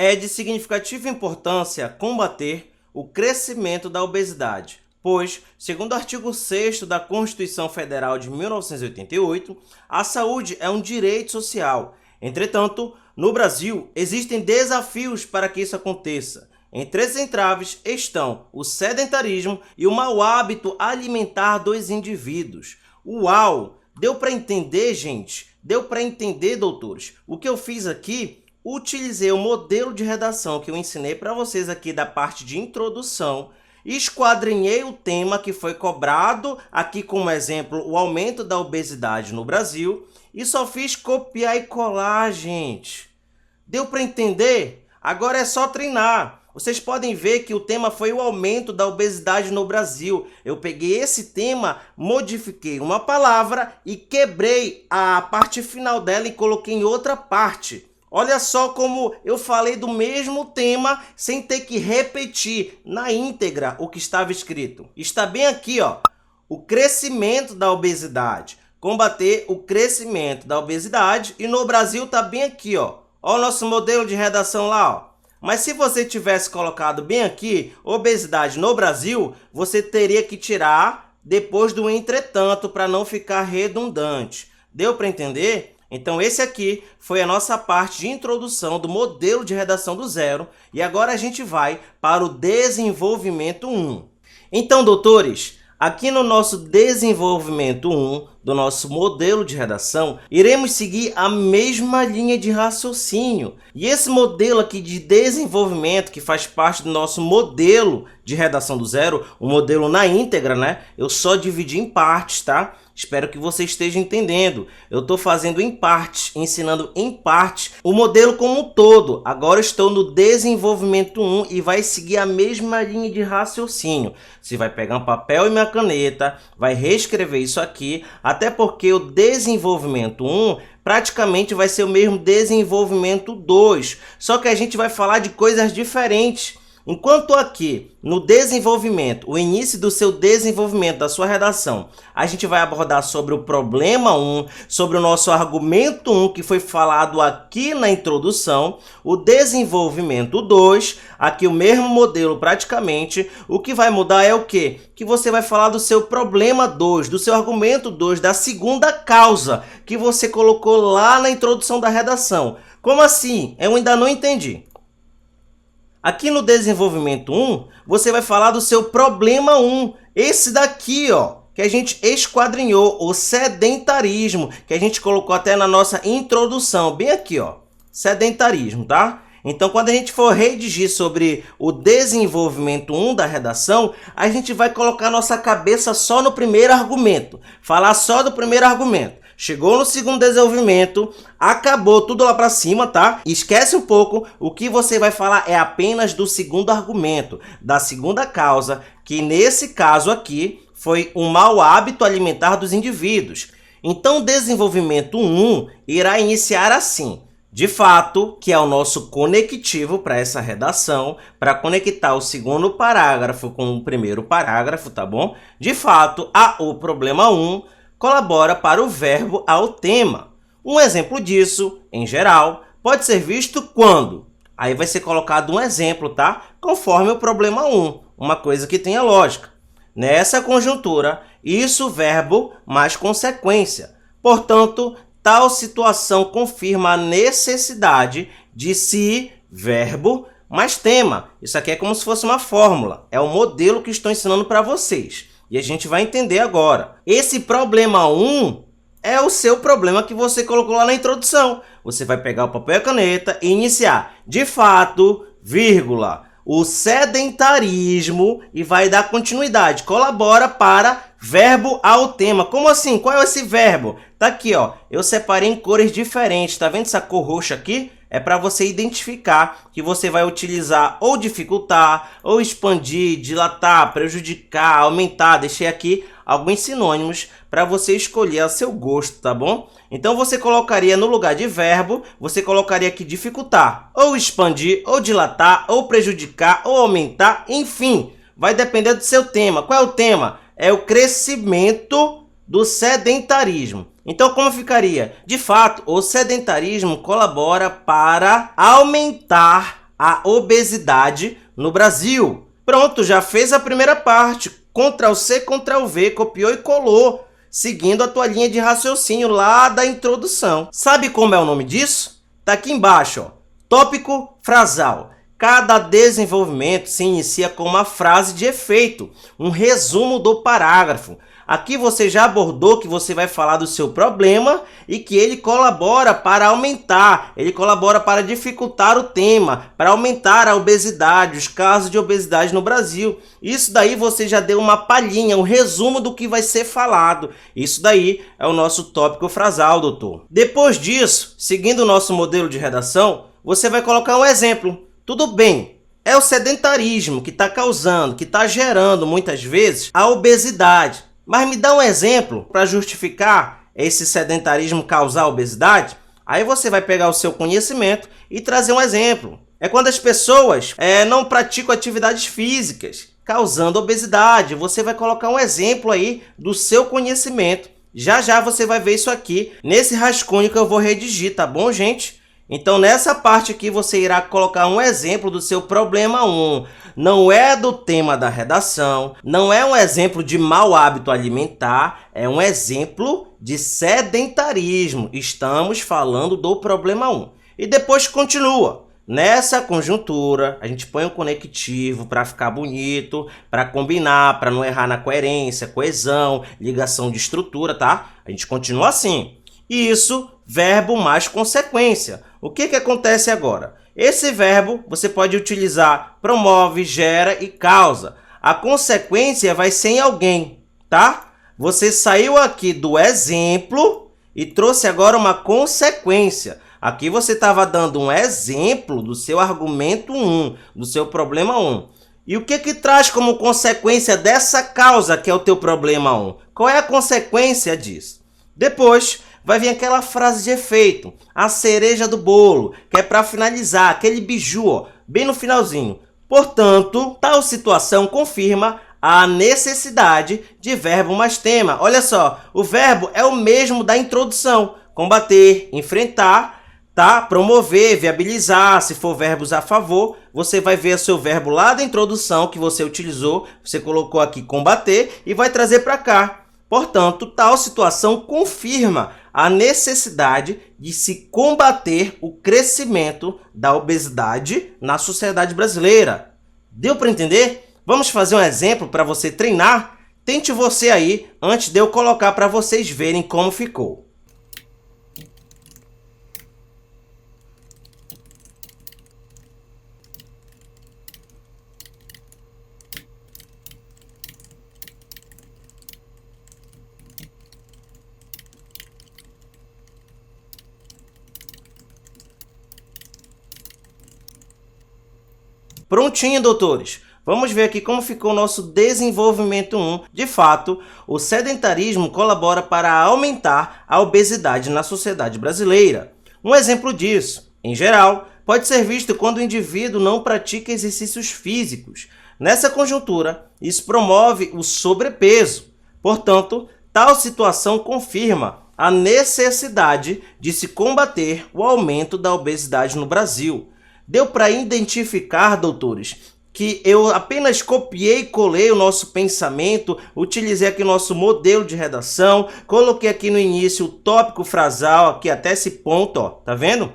É de significativa importância combater o crescimento da obesidade, pois, segundo o artigo 6º da Constituição Federal de 1988, a saúde é um direito social. Entretanto, no Brasil, existem desafios para que isso aconteça. Entre esses entraves estão o sedentarismo e o mau hábito alimentar dos indivíduos. Uau! Deu para entender, gente? Deu para entender, doutores? O que eu fiz aqui? Utilizei o modelo de redação que eu ensinei para vocês aqui da parte de introdução, esquadrinhei o tema que foi cobrado, aqui como exemplo, o aumento da obesidade no Brasil, e só fiz copiar e colar, gente. Deu para entender? Agora é só treinar. Vocês podem ver que o tema foi o aumento da obesidade no Brasil. Eu peguei esse tema, modifiquei uma palavra e quebrei a parte final dela e coloquei em outra parte. Olha só como eu falei do mesmo tema sem ter que repetir na íntegra o que estava escrito. Está bem aqui, ó, o crescimento da obesidade. Combater o crescimento da obesidade. E no Brasil está bem aqui, ó. Ó o nosso modelo de redação lá, ó. Mas se você tivesse colocado bem aqui, obesidade no Brasil, você teria que tirar depois do entretanto para não ficar redundante. Deu para entender? Então esse aqui foi a nossa parte de introdução do modelo de redação do zero e agora a gente vai para o desenvolvimento 1. Então, doutores, aqui no nosso desenvolvimento 1 do nosso modelo de redação, iremos seguir a mesma linha de raciocínio. E esse modelo aqui de desenvolvimento, que faz parte do nosso modelo de redação do zero, o modelo na íntegra, né? Eu só dividi em partes, tá? Espero que você esteja entendendo. Eu estou fazendo em partes, ensinando em partes o modelo como um todo. Agora estou no desenvolvimento 1 e vai seguir a mesma linha de raciocínio. Você vai pegar um papel e uma caneta, vai reescrever isso aqui, até porque o desenvolvimento 1 praticamente vai ser o mesmo desenvolvimento 2. Só que a gente vai falar de coisas diferentes. Enquanto aqui, no desenvolvimento, o início do seu desenvolvimento, da sua redação, a gente vai abordar sobre o problema 1, sobre o nosso argumento 1, que foi falado aqui na introdução, o desenvolvimento 2, aqui o mesmo modelo praticamente, o que vai mudar é o quê? Que você vai falar do seu problema 2, do seu argumento 2, da segunda causa que você colocou lá na introdução da redação. Como assim? Eu ainda não entendi. Aqui no desenvolvimento 1, você vai falar do seu problema 1. Esse daqui, ó, que a gente esquadrinhou, o sedentarismo, que a gente colocou até na nossa introdução, bem aqui, ó, sedentarismo, tá? Então, quando a gente for redigir sobre o desenvolvimento 1 da redação, a gente vai colocar nossa cabeça só no primeiro argumento, falar só do primeiro argumento. Chegou no segundo desenvolvimento, acabou tudo lá para cima, tá? Esquece um pouco, o que você vai falar é apenas do segundo argumento, da segunda causa, que nesse caso aqui foi um mau hábito alimentar dos indivíduos. Então, o desenvolvimento 1 irá iniciar assim. De fato, que é o nosso conectivo para essa redação, para conectar o segundo parágrafo com o primeiro parágrafo, tá bom? De fato, o problema 1 colabora para o verbo ao tema. Um exemplo disso, em geral, pode ser visto quando. Aí vai ser colocado um exemplo, tá? Conforme o problema 1, uma coisa que tenha lógica. Nessa conjuntura, isso verbo mais consequência. Portanto, tal situação confirma a necessidade de se, verbo, mais tema. Isso aqui é como se fosse uma fórmula. É o modelo que estou ensinando para vocês. E a gente vai entender agora. Esse problema 1 é o seu problema que você colocou lá na introdução. Você vai pegar o papel e a caneta e iniciar. De fato, vírgula, o sedentarismo e vai dar continuidade. Colabora para verbo ao tema. Como assim? Qual é esse verbo? Tá aqui, ó. Eu separei em cores diferentes. Tá vendo essa cor roxa aqui? É para você identificar que você vai utilizar ou dificultar, ou expandir, dilatar, prejudicar, aumentar. Deixei aqui alguns sinônimos para você escolher a seu gosto, tá bom? Então, você colocaria no lugar de verbo, você colocaria aqui dificultar, ou expandir, ou dilatar, ou prejudicar, ou aumentar, enfim. Vai depender do seu tema. Qual é o tema? É o crescimento do sedentarismo. Então, como ficaria? De fato, o sedentarismo colabora para aumentar a obesidade no Brasil. Pronto, já fez a primeira parte. Ctrl+C, Ctrl+V, copiou e colou, seguindo a tua linha de raciocínio lá da introdução. Sabe como é o nome disso? Tá aqui embaixo, ó. Tópico frasal. Cada desenvolvimento se inicia com uma frase de efeito, um resumo do parágrafo. Aqui você já abordou que você vai falar do seu problema e que ele colabora para aumentar, ele colabora para dificultar o tema, para aumentar a obesidade, os casos de obesidade no Brasil. Isso daí você já deu uma palhinha, um resumo do que vai ser falado. Isso daí é o nosso tópico frasal, doutor. Depois disso, seguindo o nosso modelo de redação, você vai colocar um exemplo. Tudo bem, é o sedentarismo que está causando, que está gerando muitas vezes a obesidade. Mas me dá um exemplo para justificar esse sedentarismo causar obesidade? Aí você vai pegar o seu conhecimento e trazer um exemplo. É quando as pessoas não praticam atividades físicas, causando obesidade. Você vai colocar um exemplo aí do seu conhecimento. Já já você vai ver isso aqui nesse rascunho que eu vou redigir, tá bom, gente? Então, nessa parte aqui, você irá colocar um exemplo do seu problema 1. Não é do tema da redação, não é um exemplo de mau hábito alimentar, é um exemplo de sedentarismo. Estamos falando do problema 1. E depois continua. Nessa conjuntura, a gente põe um conectivo para ficar bonito, para combinar, para não errar na coerência, coesão, ligação de estrutura, tá? A gente continua assim. Isso, verbo mais consequência. O que acontece agora? Esse verbo você pode utilizar promove, gera e causa. A consequência vai ser em alguém, tá? Você saiu aqui do exemplo e trouxe agora uma consequência. Aqui você estava dando um exemplo do seu argumento 1, do seu problema 1. E o que traz como consequência dessa causa que é o teu problema 1? Qual é a consequência disso? Depois vai vir aquela frase de efeito, a cereja do bolo, que é para finalizar, aquele biju, ó, bem no finalzinho. Portanto, tal situação confirma a necessidade de verbo mais tema. Olha só, o verbo é o mesmo da introdução. Combater, enfrentar, tá? Promover, viabilizar, se for verbos a favor, você vai ver o seu verbo lá da introdução que você utilizou, você colocou aqui combater e vai trazer para cá. Portanto, tal situação confirma a necessidade de se combater o crescimento da obesidade na sociedade brasileira. Deu para entender? Vamos fazer um exemplo para você treinar? Tente você aí antes de eu colocar para vocês verem como ficou. Prontinho, doutores. Vamos ver aqui como ficou o nosso desenvolvimento 1. De fato, o sedentarismo colabora para aumentar a obesidade na sociedade brasileira. Um exemplo disso, em geral, pode ser visto quando o indivíduo não pratica exercícios físicos. Nessa conjuntura, isso promove o sobrepeso. Portanto, tal situação confirma a necessidade de se combater o aumento da obesidade no Brasil. Deu para identificar, doutores, que eu apenas copiei e colei o nosso pensamento, utilizei aqui o nosso modelo de redação, coloquei aqui no início o tópico frasal, aqui até esse ponto, ó, tá vendo?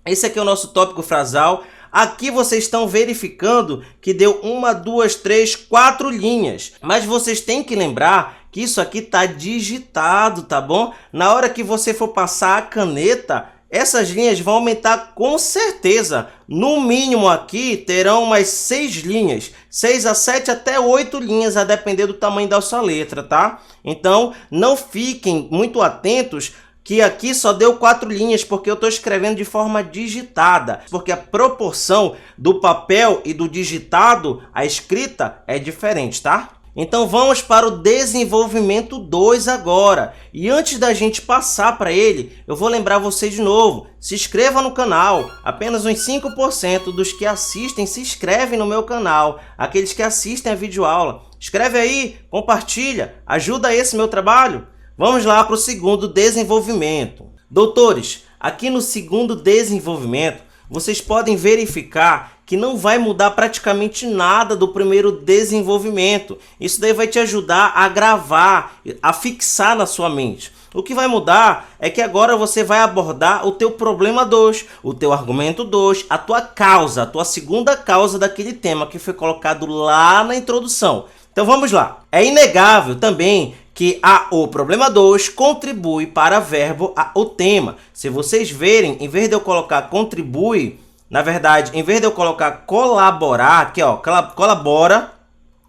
Esse aqui é o nosso tópico frasal. Aqui vocês estão verificando que deu 1, 2, 3, 4 linhas. Mas vocês têm que lembrar que isso aqui está digitado, tá bom? Na hora que você for passar a caneta, essas linhas vão aumentar com certeza. No mínimo aqui terão umas 6 linhas, 6 a 7 até 8 linhas, a depender do tamanho da sua letra, tá? Então não fiquem muito atentos que aqui só deu 4 linhas, porque eu estou escrevendo de forma digitada, porque a proporção do papel e do digitado, a escrita, é diferente, tá? Então vamos para o desenvolvimento 2 agora. E antes da gente passar para ele, eu vou lembrar você de novo. Se inscreva no canal. Apenas uns 5% dos que assistem se inscrevem no meu canal. Aqueles que assistem a videoaula. Escreve aí, compartilha, ajuda esse meu trabalho. Vamos lá para o segundo desenvolvimento. Doutores, aqui no segundo desenvolvimento, vocês podem verificar que não vai mudar praticamente nada do primeiro desenvolvimento. Isso daí vai te ajudar a gravar, a fixar na sua mente. O que vai mudar é que agora você vai abordar o teu problema 2, o teu argumento 2, a tua causa, a tua segunda causa daquele tema que foi colocado lá na introdução. Então vamos lá. É inegável também que o problema 2 contribui para verbo o tema. Se vocês verem, em vez de eu colocar contribui, na verdade, em vez de eu colocar colaborar, aqui ó, colabora,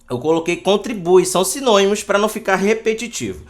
eu coloquei contribui, são sinônimos para não ficar repetitivo.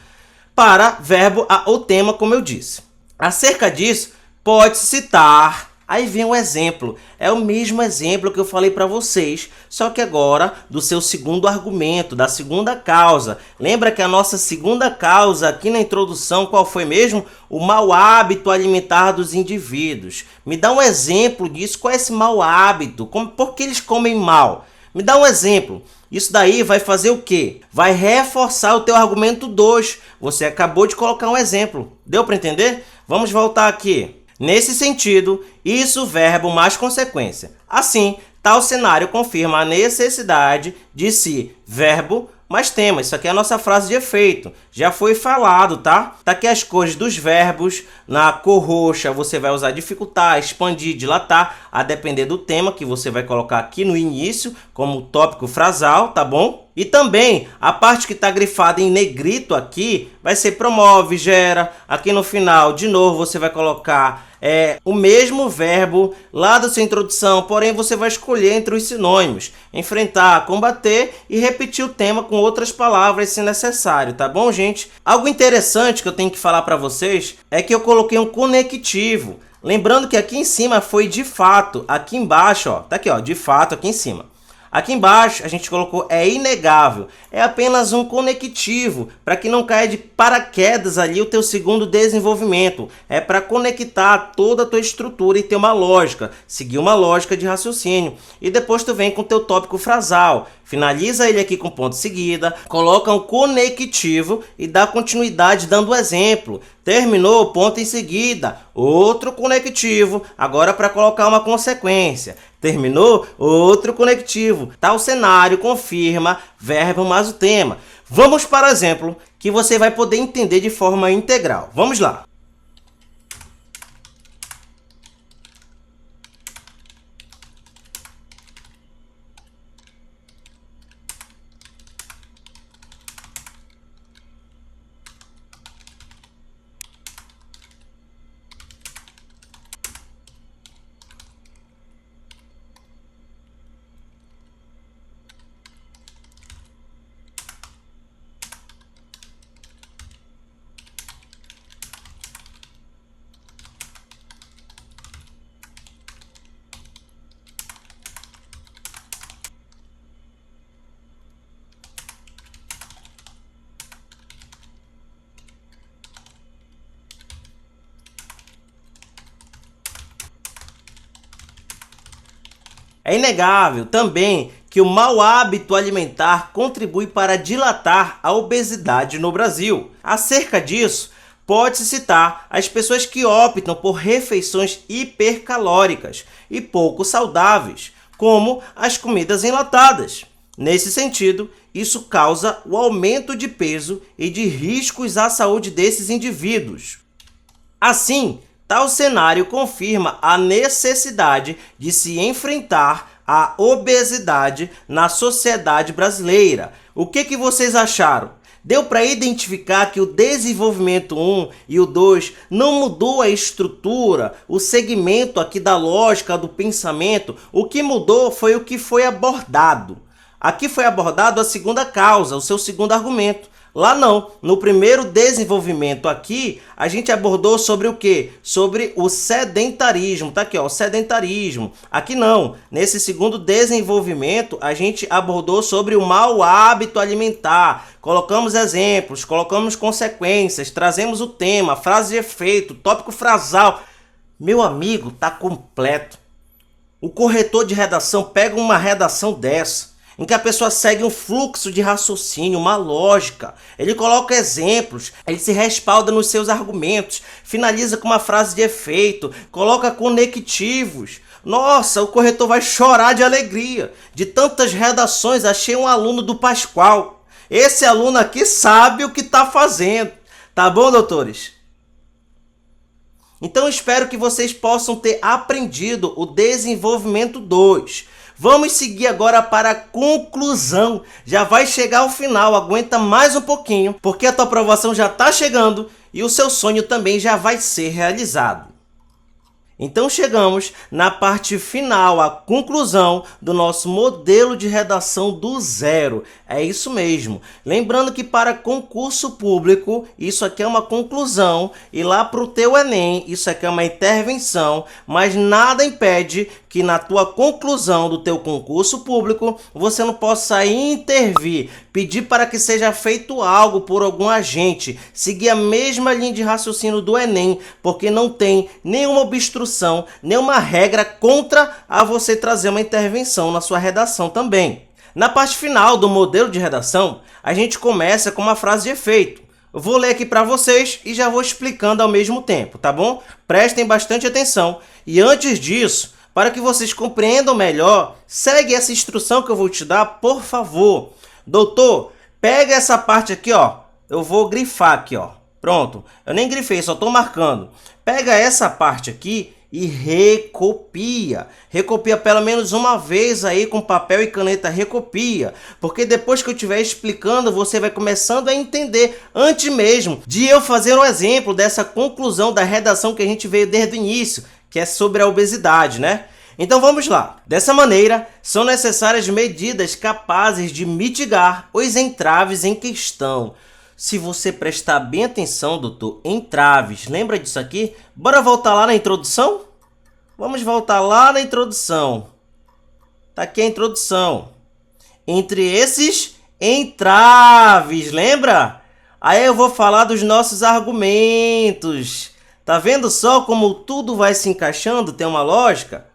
Para verbo o tema, como eu disse. Acerca disso, pode citar. Aí vem um exemplo, é o mesmo exemplo que eu falei para vocês, só que agora do seu segundo argumento, da segunda causa. Lembra que a nossa segunda causa aqui na introdução, qual foi mesmo? O mau hábito alimentar dos indivíduos. Me dá um exemplo disso, qual é esse mau hábito? Por que eles comem mal? Me dá um exemplo. Isso daí vai fazer o quê? Vai reforçar o teu argumento 2. Você acabou de colocar um exemplo. Deu para entender? Vamos voltar aqui. Nesse sentido, isso verbo mais consequência. Assim, tal cenário confirma a necessidade de se verbo mais tema. Isso aqui é a nossa frase de efeito. Já foi falado, tá? Tá aqui as cores dos verbos. Na cor roxa você vai usar dificultar, expandir, dilatar, a depender do tema que você vai colocar aqui no início, como tópico frasal, tá bom? E também a parte que está grifada em negrito aqui vai ser promove, gera. Aqui no final, de novo, você vai colocar o mesmo verbo lá da sua introdução, porém você vai escolher entre os sinônimos, enfrentar, combater e repetir o tema com outras palavras se necessário, tá bom, gente? Algo interessante que eu tenho que falar para vocês é que eu coloquei um conectivo. Lembrando que aqui em cima foi de fato, aqui embaixo, ó, tá aqui, ó, de fato aqui em cima. Aqui embaixo a gente colocou é inegável, é apenas um conectivo, para que não caia de paraquedas ali o teu segundo desenvolvimento. É para conectar toda a tua estrutura e ter uma lógica, seguir uma lógica de raciocínio. E depois tu vem com o teu tópico frasal, finaliza ele aqui com ponto seguida, coloca um conectivo e dá continuidade dando exemplo. Terminou, ponto em seguida, outro conectivo, agora para colocar uma consequência. Terminou, outro conectivo. Tal cenário confirma verbo mais o tema. Vamos para o exemplo que você vai poder entender de forma integral. Vamos lá! É inegável também que o mau hábito alimentar contribui para dilatar a obesidade no Brasil. Acerca disso, pode-se citar as pessoas que optam por refeições hipercalóricas e pouco saudáveis, como as comidas enlatadas. Nesse sentido, isso causa o aumento de peso e de riscos à saúde desses indivíduos. Assim, tal cenário confirma a necessidade de se enfrentar a obesidade na sociedade brasileira. O que vocês acharam? Deu para identificar que o desenvolvimento 1 e o 2 não mudou a estrutura, o segmento aqui da lógica do pensamento? O que mudou foi o que foi abordado. Aqui foi abordado a segunda causa, o seu segundo argumento. Lá não, no primeiro desenvolvimento aqui, a gente abordou sobre o quê? Sobre o sedentarismo, tá aqui ó, o sedentarismo. Aqui não, nesse segundo desenvolvimento, a gente abordou sobre o mau hábito alimentar. Colocamos exemplos, colocamos consequências, trazemos o tema, frase de efeito, tópico frasal. Meu amigo, tá completo. O corretor de redação pega uma redação dessa, em que a pessoa segue um fluxo de raciocínio, uma lógica. Ele coloca exemplos, ele se respalda nos seus argumentos, finaliza com uma frase de efeito, coloca conectivos. Nossa, o corretor vai chorar de alegria. De tantas redações, achei um aluno do Pascoal. Esse aluno aqui sabe o que está fazendo. Tá bom, doutores? Então, espero que vocês possam ter aprendido o desenvolvimento 2. Vamos seguir agora para a conclusão. Já vai chegar ao final, aguenta mais um pouquinho, porque a tua aprovação já está chegando e o seu sonho também já vai ser realizado. Então chegamos na parte final, a conclusão do nosso modelo de redação do zero. É isso mesmo. Lembrando que para concurso público, isso aqui é uma conclusão, e lá para o teu Enem, isso aqui é uma intervenção, mas nada impede que na tua conclusão do teu concurso público, você não possa intervir, pedir para que seja feito algo por algum agente, seguir a mesma linha de raciocínio do Enem, porque não tem nenhuma obstrução, nenhuma regra contra a você trazer uma intervenção na sua redação também. Na parte final do modelo de redação, a gente começa com uma frase de efeito. Eu vou ler aqui para vocês e já vou explicando ao mesmo tempo, tá bom? Prestem bastante atenção. E antes disso, para que vocês compreendam melhor, segue essa instrução que eu vou te dar, por favor. Doutor, pega essa parte aqui, ó. Eu vou grifar aqui, ó. Pronto. Eu nem grifei, só estou marcando. Pega essa parte aqui e recopia. Recopia pelo menos uma vez aí com papel e caneta, recopia. Porque depois que eu estiver explicando, você vai começando a entender antes mesmo de eu fazer um exemplo dessa conclusão da redação que a gente veio desde o início, que é sobre a obesidade, né? Então vamos lá. Dessa maneira, são necessárias medidas capazes de mitigar os entraves em questão. Se você prestar bem atenção, doutor, entraves, lembra disso aqui? Bora voltar lá na introdução? Vamos voltar lá na introdução. Tá aqui a introdução. Entre esses entraves, lembra? Aí eu vou falar dos nossos argumentos. Tá vendo só como tudo vai se encaixando, tem uma lógica?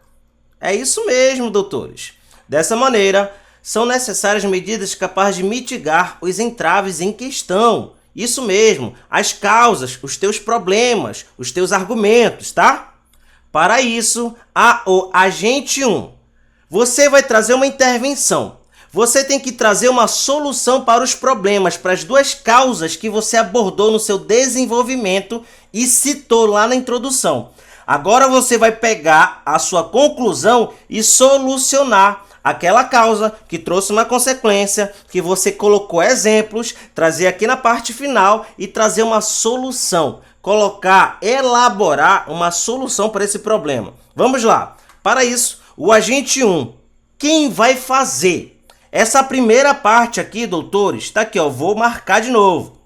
É isso mesmo, doutores. Dessa maneira, são necessárias medidas capazes de mitigar os entraves em questão. Isso mesmo, as causas, os teus problemas, os teus argumentos, tá? Para isso, o agente 1. Você vai trazer uma intervenção. Você tem que trazer uma solução para os problemas, para as duas causas que você abordou no seu desenvolvimento e citou lá na introdução. Agora você vai pegar a sua conclusão e solucionar aquela causa que trouxe uma consequência, que você colocou exemplos, trazer aqui na parte final e trazer uma solução. Colocar, elaborar uma solução para esse problema. Vamos lá. Para isso, o agente 1, quem vai fazer? Essa primeira parte aqui, doutores, tá aqui, ó, vou marcar de novo.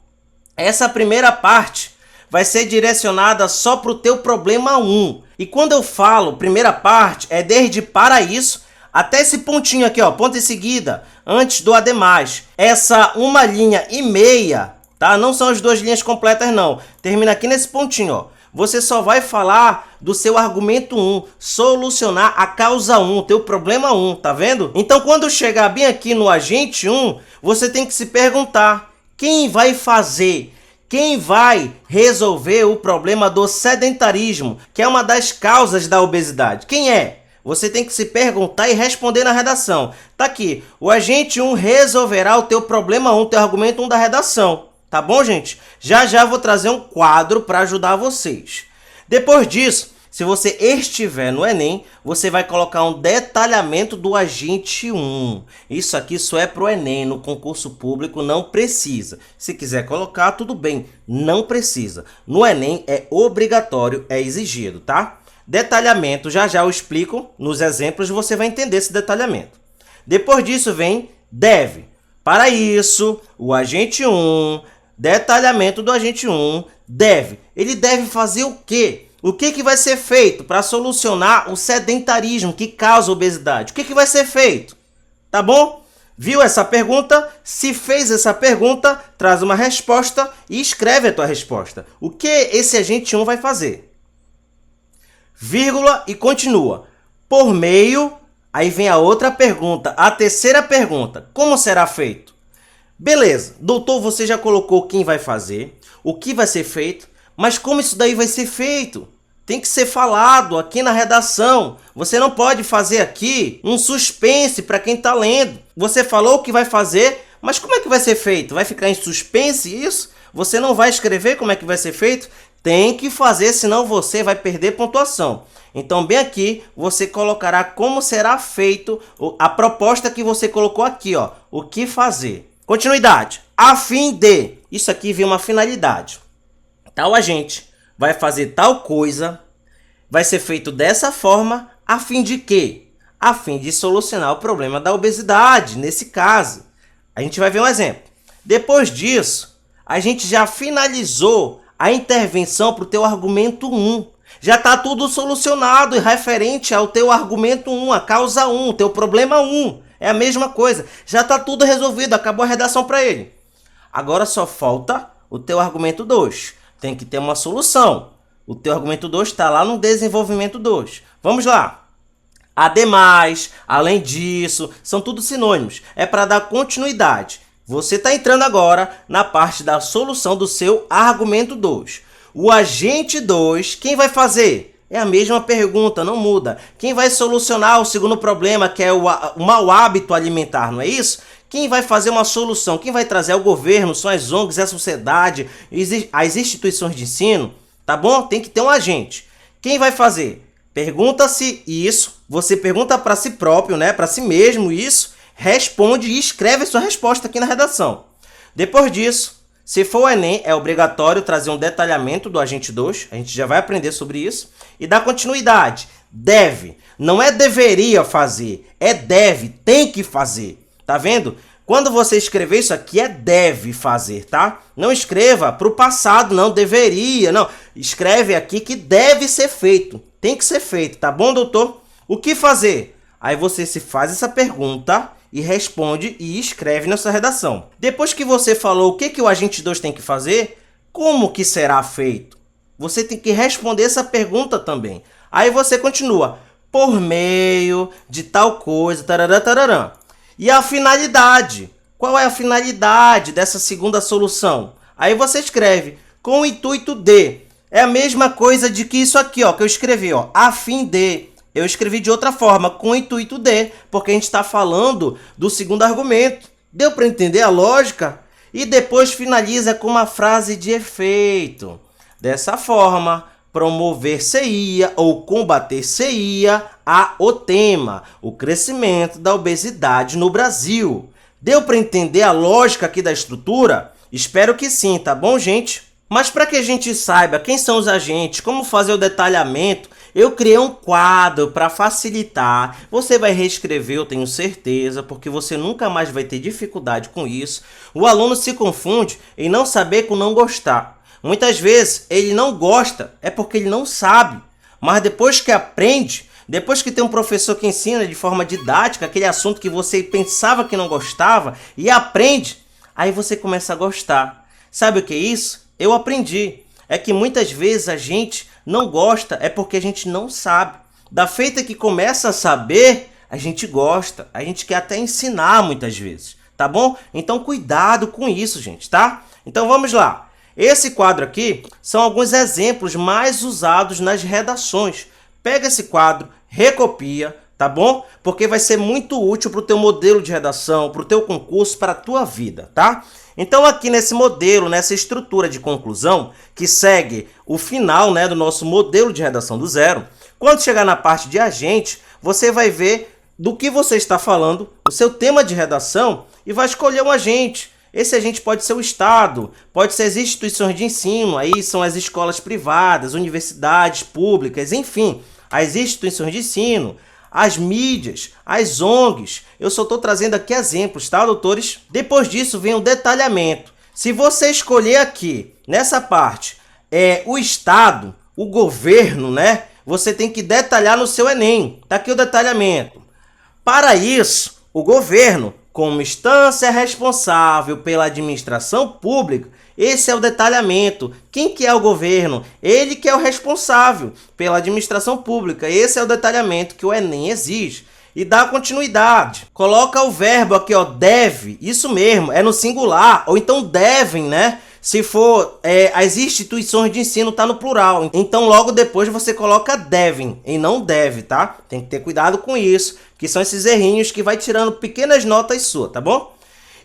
Essa primeira parte vai ser direcionada só para o teu problema 1. E quando eu falo primeira parte, é desde para isso até esse pontinho aqui, ó, ponto em seguida, antes do ademais. Essa 1,5 linha, tá? Não são as 2 linhas completas, não. Termina aqui nesse pontinho, ó. Você só vai falar do seu argumento 1, solucionar a causa 1, teu problema 1, tá vendo? Então, quando chegar bem aqui no agente 1, você tem que se perguntar, quem vai fazer? Quem vai resolver o problema do sedentarismo, que é uma das causas da obesidade? Quem é? Você tem que se perguntar e responder na redação. Tá aqui, o agente 1 resolverá o teu problema 1, teu argumento 1 da redação. Tá bom, gente? Já já vou trazer um quadro para ajudar vocês. Depois disso, se você estiver no Enem, você vai colocar um detalhamento do agente 1. Isso aqui só é para o Enem, no concurso público não precisa. Se quiser colocar, tudo bem, não precisa. No Enem é obrigatório, é exigido, tá? Detalhamento, já já eu explico nos exemplos, você vai entender esse detalhamento. Depois disso vem deve. Para isso, o agente 1, detalhamento do agente 1, deve. Ele deve fazer o quê? O que vai ser feito para solucionar o sedentarismo que causa obesidade? O que vai ser feito? Tá bom? Viu essa pergunta? Se fez essa pergunta, traz uma resposta e escreve a tua resposta. O que esse agente 1 vai fazer? Vírgula e continua. Por meio, aí vem a outra pergunta, a terceira pergunta. Como será feito? Beleza, doutor, você já colocou quem vai fazer, o que vai ser feito, mas como isso daí vai ser feito? Tem que ser falado aqui na redação. Você não pode fazer aqui um suspense para quem está lendo. Você falou o que vai fazer, mas como é que vai ser feito? Vai ficar em suspense isso? Você não vai escrever como é que vai ser feito? Tem que fazer, senão você vai perder pontuação. Então, bem aqui, você colocará como será feito a proposta que você colocou aqui, ó, o que fazer. Continuidade. A fim de. Isso aqui vem uma finalidade. Tal agente vai fazer tal coisa, vai ser feito dessa forma, a fim de quê? A fim de solucionar o problema da obesidade, nesse caso. A gente vai ver um exemplo. Depois disso, a gente já finalizou a intervenção para o teu argumento 1. Já está tudo solucionado e referente ao teu argumento 1, a causa 1, teu problema 1. É a mesma coisa. Já está tudo resolvido, acabou a redação para ele. Agora só falta o teu argumento 2. Tem que ter uma solução. O teu argumento 2 está lá no desenvolvimento 2. Vamos lá. Ademais, além disso, são tudo sinônimos. É para dar continuidade. Você está entrando agora na parte da solução do seu argumento 2. O agente 2, quem vai fazer? É a mesma pergunta, não muda. Quem vai solucionar o segundo problema, que é o mau hábito alimentar, não é isso? Quem vai fazer uma solução? Quem vai trazer é o governo, são as ONGs, a sociedade, as instituições de ensino, tá bom? Tem que ter um agente. Quem vai fazer? Pergunta-se isso, você pergunta para si próprio, né? Para si mesmo isso, responde e escreve a sua resposta aqui na redação. Depois disso, se for o Enem, é obrigatório trazer um detalhamento do agente 2, a gente já vai aprender sobre isso, e dar continuidade. Deve, não é deveria fazer, é deve, tem que fazer. Tá vendo? Quando você escrever isso aqui, é deve fazer, tá? Não escreva para o passado, não, deveria, não. Escreve aqui que deve ser feito, tem que ser feito, tá bom, doutor? O que fazer? Aí você se faz essa pergunta e responde e escreve na sua redação. Depois que você falou o que o agente 2 tem que fazer, como que será feito? Você tem que responder essa pergunta também. Aí você continua, por meio de tal coisa, tarará, tarará. E a finalidade? Qual é a finalidade dessa segunda solução? Aí você escreve, com o intuito de. É a mesma coisa de que isso aqui, ó, que eu escrevi, ó, a fim de. eu escrevi de outra forma, com o intuito de, porque a gente está falando do segundo argumento. Deu para entender a lógica? E depois finaliza com uma frase de efeito. Dessa forma, promover-se-ia ou combater-se-ia o tema, o crescimento da obesidade no Brasil. Deu para entender a lógica aqui da estrutura? Espero que sim, tá bom, gente? Mas para que a gente saiba quem são os agentes, como fazer o detalhamento, eu criei um quadro para facilitar. Você vai reescrever, eu tenho certeza, porque você nunca mais vai ter dificuldade com isso. O aluno se confunde em não saber com não gostar. Muitas vezes ele não gosta, é porque ele não sabe. Mas depois que aprende, depois que tem um professor que ensina de forma didática aquele assunto que você pensava que não gostava e aprende, aí você começa a gostar. Sabe o que é isso? Eu aprendi. É que muitas vezes a gente não gosta, é porque a gente não sabe. Da feita que começa a saber, a gente gosta. A gente quer até ensinar muitas vezes, tá bom? Então cuidado com isso, gente, tá? Então vamos lá. Esse quadro aqui são alguns exemplos mais usados nas redações. Pega esse quadro, recopia, tá bom? Porque vai ser muito útil para o teu modelo de redação, para o teu concurso, para a tua vida, tá? Então aqui nesse modelo, nessa estrutura de conclusão, que segue o final, né, do nosso modelo de redação do zero, quando chegar na parte de agente, você vai ver do que você está falando, o seu tema de redação, e vai escolher um agente. Esse agente pode ser o Estado, pode ser as instituições de ensino, aí são as escolas privadas, universidades públicas, enfim, as instituições de ensino, as mídias, as ONGs. Eu só estou trazendo aqui exemplos, tá, doutores? Depois disso vem o detalhamento. Se você escolher aqui, nessa parte, o Estado, o governo, né? Você tem que detalhar no seu Enem. Tá aqui o detalhamento. Para isso, o governo, como instância responsável pela administração pública, esse é o detalhamento. Quem que é o governo? Ele que é o responsável pela administração pública. Esse é o detalhamento que o Enem exige. E dá continuidade. Coloca o verbo aqui, ó, deve. Isso mesmo, é no singular. Ou então devem, né? Se for as instituições de ensino, tá no plural. Então logo depois você coloca devem e não deve, tá? Tem que ter cuidado com isso, que são esses errinhos que vai tirando pequenas notas suas, tá bom?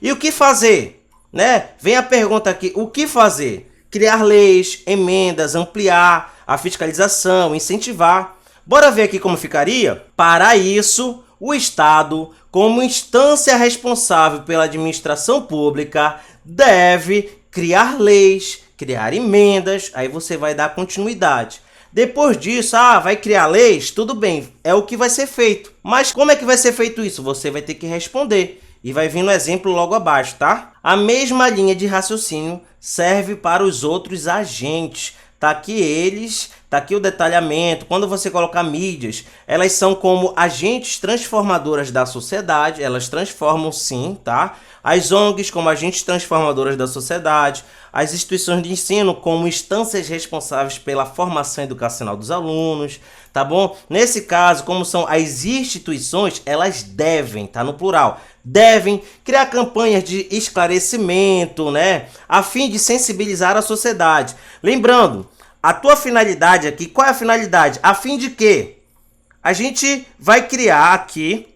E o que fazer? Né? Vem a pergunta aqui, o que fazer? Criar leis, emendas, ampliar a fiscalização, incentivar. Bora ver aqui como ficaria? Para isso, o Estado, como instância responsável pela administração pública, deve criar leis, criar emendas, aí você vai dar continuidade. Depois disso, vai criar leis? Tudo bem, é o que vai ser feito. Mas como é que vai ser feito isso? Você vai ter que responder. E vai vir no exemplo logo abaixo, tá? A mesma linha de raciocínio serve para os outros agentes. Tá aqui eles, tá aqui o detalhamento. Quando você colocar mídias, elas são como agentes transformadoras da sociedade. Elas transformam sim, tá? As ONGs como agentes transformadoras da sociedade. As instituições de ensino como instâncias responsáveis pela formação educacional dos alunos, tá bom? Nesse caso, como são as instituições, elas devem, tá no plural, devem criar campanhas de esclarecimento, né, a fim de sensibilizar a sociedade. Lembrando, a tua finalidade aqui, qual é a finalidade? A fim de quê? A gente vai criar aqui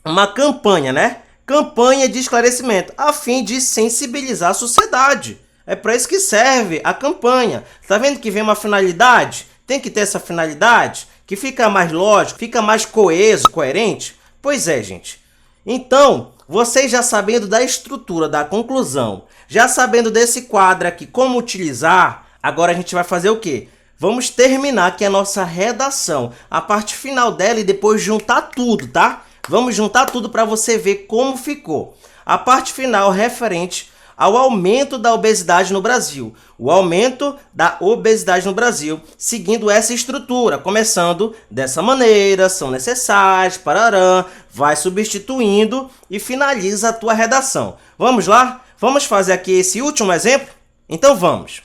uma campanha, né? Campanha de esclarecimento, a fim de sensibilizar a sociedade. É para isso que serve a campanha. Tá vendo que vem uma finalidade? Tem que ter essa finalidade, que fica mais lógico, fica mais coeso, coerente. Pois é, gente. Então, vocês já sabendo da estrutura, da conclusão, já sabendo desse quadro aqui, como utilizar, agora a gente vai fazer o quê? Vamos terminar aqui a nossa redação, a parte final dela e depois juntar tudo, tá? Vamos juntar tudo para você ver como ficou. A parte final referente ao aumento da obesidade no Brasil. O aumento da obesidade no Brasil, seguindo essa estrutura, começando dessa maneira, são necessários, parará, vai substituindo e finaliza a tua redação. Vamos lá? Vamos fazer aqui esse último exemplo? Então vamos.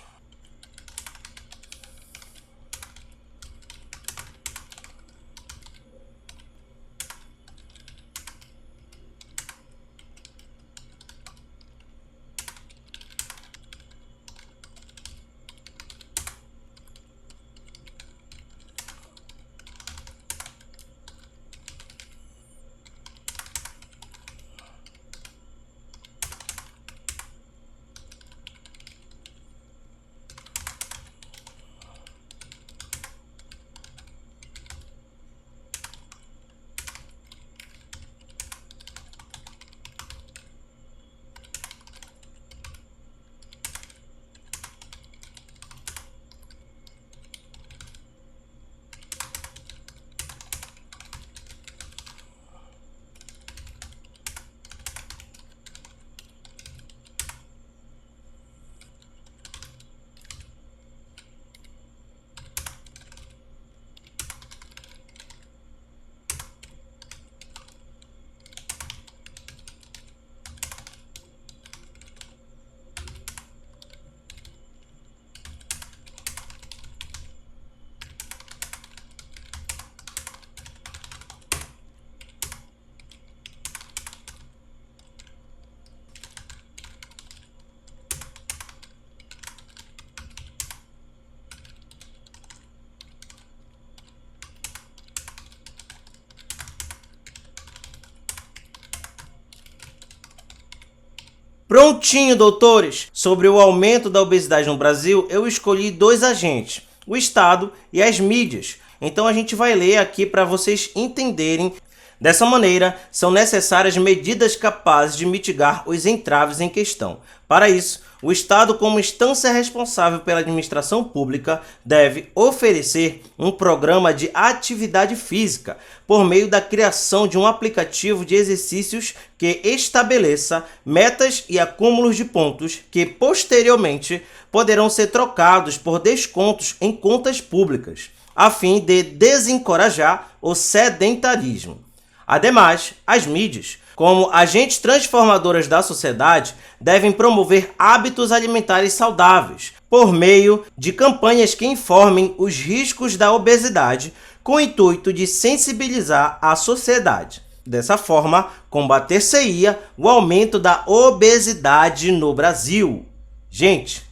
Prontinho, doutores! Sobre o aumento da obesidade no Brasil, eu escolhi dois agentes, o Estado e as mídias. Então a gente vai ler aqui para vocês entenderem. Dessa maneira, são necessárias medidas capazes de mitigar os entraves em questão. Para isso, o Estado, como instância responsável pela administração pública, deve oferecer um programa de atividade física por meio da criação de um aplicativo de exercícios que estabeleça metas e acúmulos de pontos que, posteriormente, poderão ser trocados por descontos em contas públicas, a fim de desencorajar o sedentarismo. Ademais, as mídias, como agentes transformadoras da sociedade, devem promover hábitos alimentares saudáveis por meio de campanhas que informem os riscos da obesidade com o intuito de sensibilizar a sociedade. Dessa forma, combater-se-ia o aumento da obesidade no Brasil. Gente,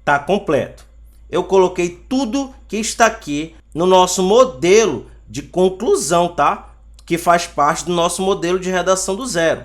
tá completo. Eu coloquei tudo que está aqui no nosso modelo de conclusão, tá? Que faz parte do nosso modelo de redação do zero.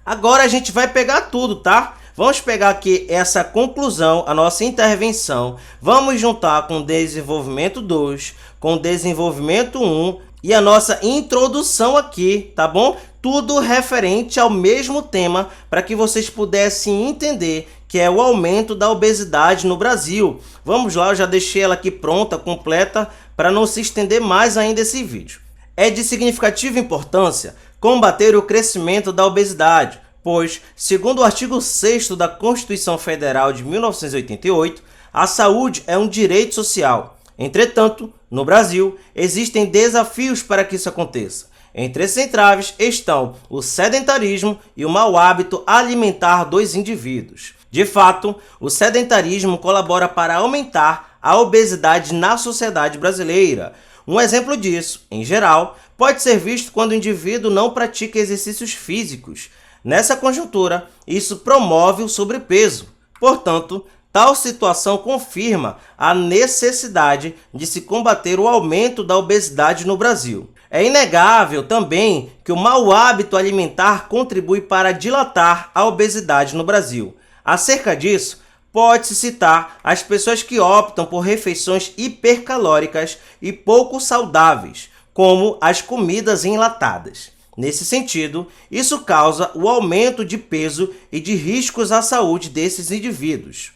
Agora a gente vai pegar tudo, tá? Vamos pegar aqui essa conclusão, a nossa intervenção, vamos juntar com o desenvolvimento 2, com o desenvolvimento 1 e a nossa introdução aqui, tá bom? Tudo referente ao mesmo tema para que vocês pudessem entender que é o aumento da obesidade no Brasil. Vamos lá, eu já deixei ela aqui pronta, completa, para não se estender mais ainda esse vídeo. É de significativa importância combater o crescimento da obesidade, pois, segundo o artigo 6º da Constituição Federal de 1988, a saúde é um direito social. Entretanto, no Brasil, existem desafios para que isso aconteça. Entre esses entraves estão o sedentarismo e o mau hábito alimentar dos indivíduos. De fato, o sedentarismo colabora para aumentar a obesidade na sociedade brasileira. Um exemplo disso, em geral, pode ser visto quando o indivíduo não pratica exercícios físicos. Nessa conjuntura, isso promove o sobrepeso. Portanto, tal situação confirma a necessidade de se combater o aumento da obesidade no Brasil. É inegável também que o mau hábito alimentar contribui para dilatar a obesidade no Brasil. Acerca disso, pode-se citar as pessoas que optam por refeições hipercalóricas e pouco saudáveis, como as comidas enlatadas. Nesse sentido, isso causa o aumento de peso e de riscos à saúde desses indivíduos.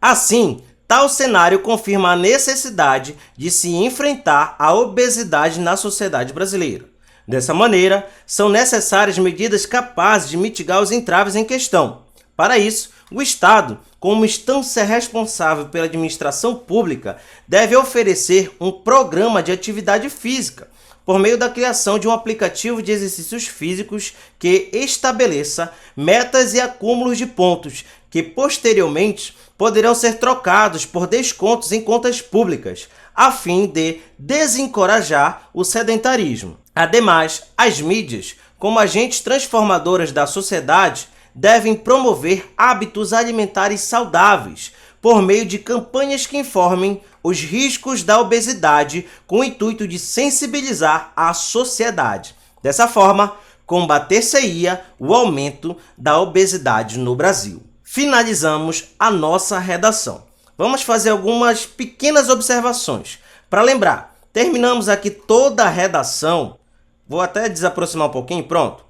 Assim, tal cenário confirma a necessidade de se enfrentar a obesidade na sociedade brasileira. Dessa maneira, são necessárias medidas capazes de mitigar os entraves em questão. Para isso, o Estado, como instância responsável pela administração pública, deve oferecer um programa de atividade física, por meio da criação de um aplicativo de exercícios físicos que estabeleça metas e acúmulos de pontos, que posteriormente poderão ser trocados por descontos em contas públicas, a fim de desencorajar o sedentarismo. Ademais, as mídias, como agentes transformadoras da sociedade, devem promover hábitos alimentares saudáveis por meio de campanhas que informem os riscos da obesidade com o intuito de sensibilizar a sociedade. Dessa forma, combater-se-ia o aumento da obesidade no Brasil. Finalizamos a nossa redação. Vamos fazer algumas pequenas observações. Para lembrar, terminamos aqui toda a redação. Vou até desaproximar um pouquinho, pronto.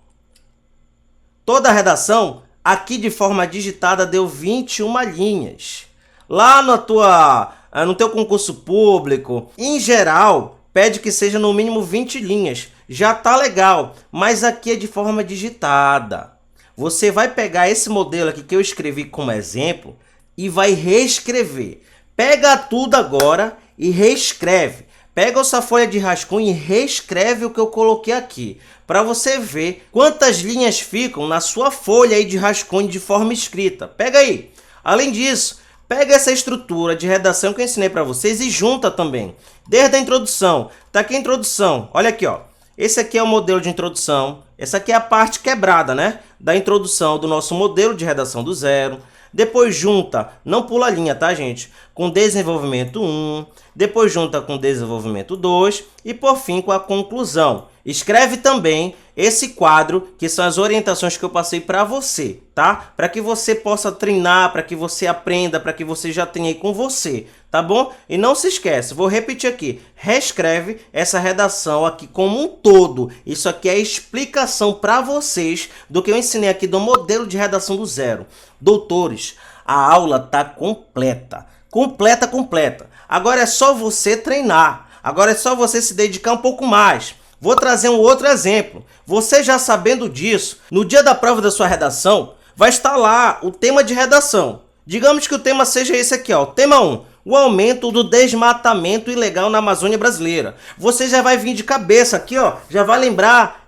Toda a redação, aqui de forma digitada, deu 21 linhas. Lá no teu concurso público, em geral, pede que seja no mínimo 20 linhas. Já tá legal, mas aqui é de forma digitada. Você vai pegar esse modelo aqui que eu escrevi como exemplo e vai reescrever. Pega tudo agora e reescreve. Pega essa folha de rascunho e reescreve o que eu coloquei aqui, para você ver quantas linhas ficam na sua folha aí de rascunho de forma escrita. Pega aí. Além disso, pega essa estrutura de redação que eu ensinei para vocês e junta também. Desde a introdução. Tá aqui a introdução. Olha aqui, ó. Esse aqui é o modelo de introdução. Essa aqui é a parte quebrada, né? Da introdução do nosso modelo de redação do zero. Depois junta, não pula a linha, tá, gente? Com desenvolvimento 1, depois junta com desenvolvimento 2 e, por fim, com a conclusão. Escreve também esse quadro, que são as orientações que eu passei para você, tá? Para que você possa treinar, para que você aprenda, para que você já tenha aí com você, tá bom? E não se esquece, vou repetir aqui, reescreve essa redação aqui como um todo. Isso aqui é explicação para vocês do que eu ensinei aqui do modelo de redação do zero. Doutores, a aula tá completa, completa. Agora é só você treinar, agora é só você se dedicar um pouco mais. Vou trazer um outro exemplo. Você já sabendo disso, no dia da prova da sua redação, vai estar lá o tema de redação. Digamos que o tema seja esse aqui, ó. Tema 1. O aumento do desmatamento ilegal na Amazônia brasileira. Você já vai vir de cabeça aqui, ó. Já vai lembrar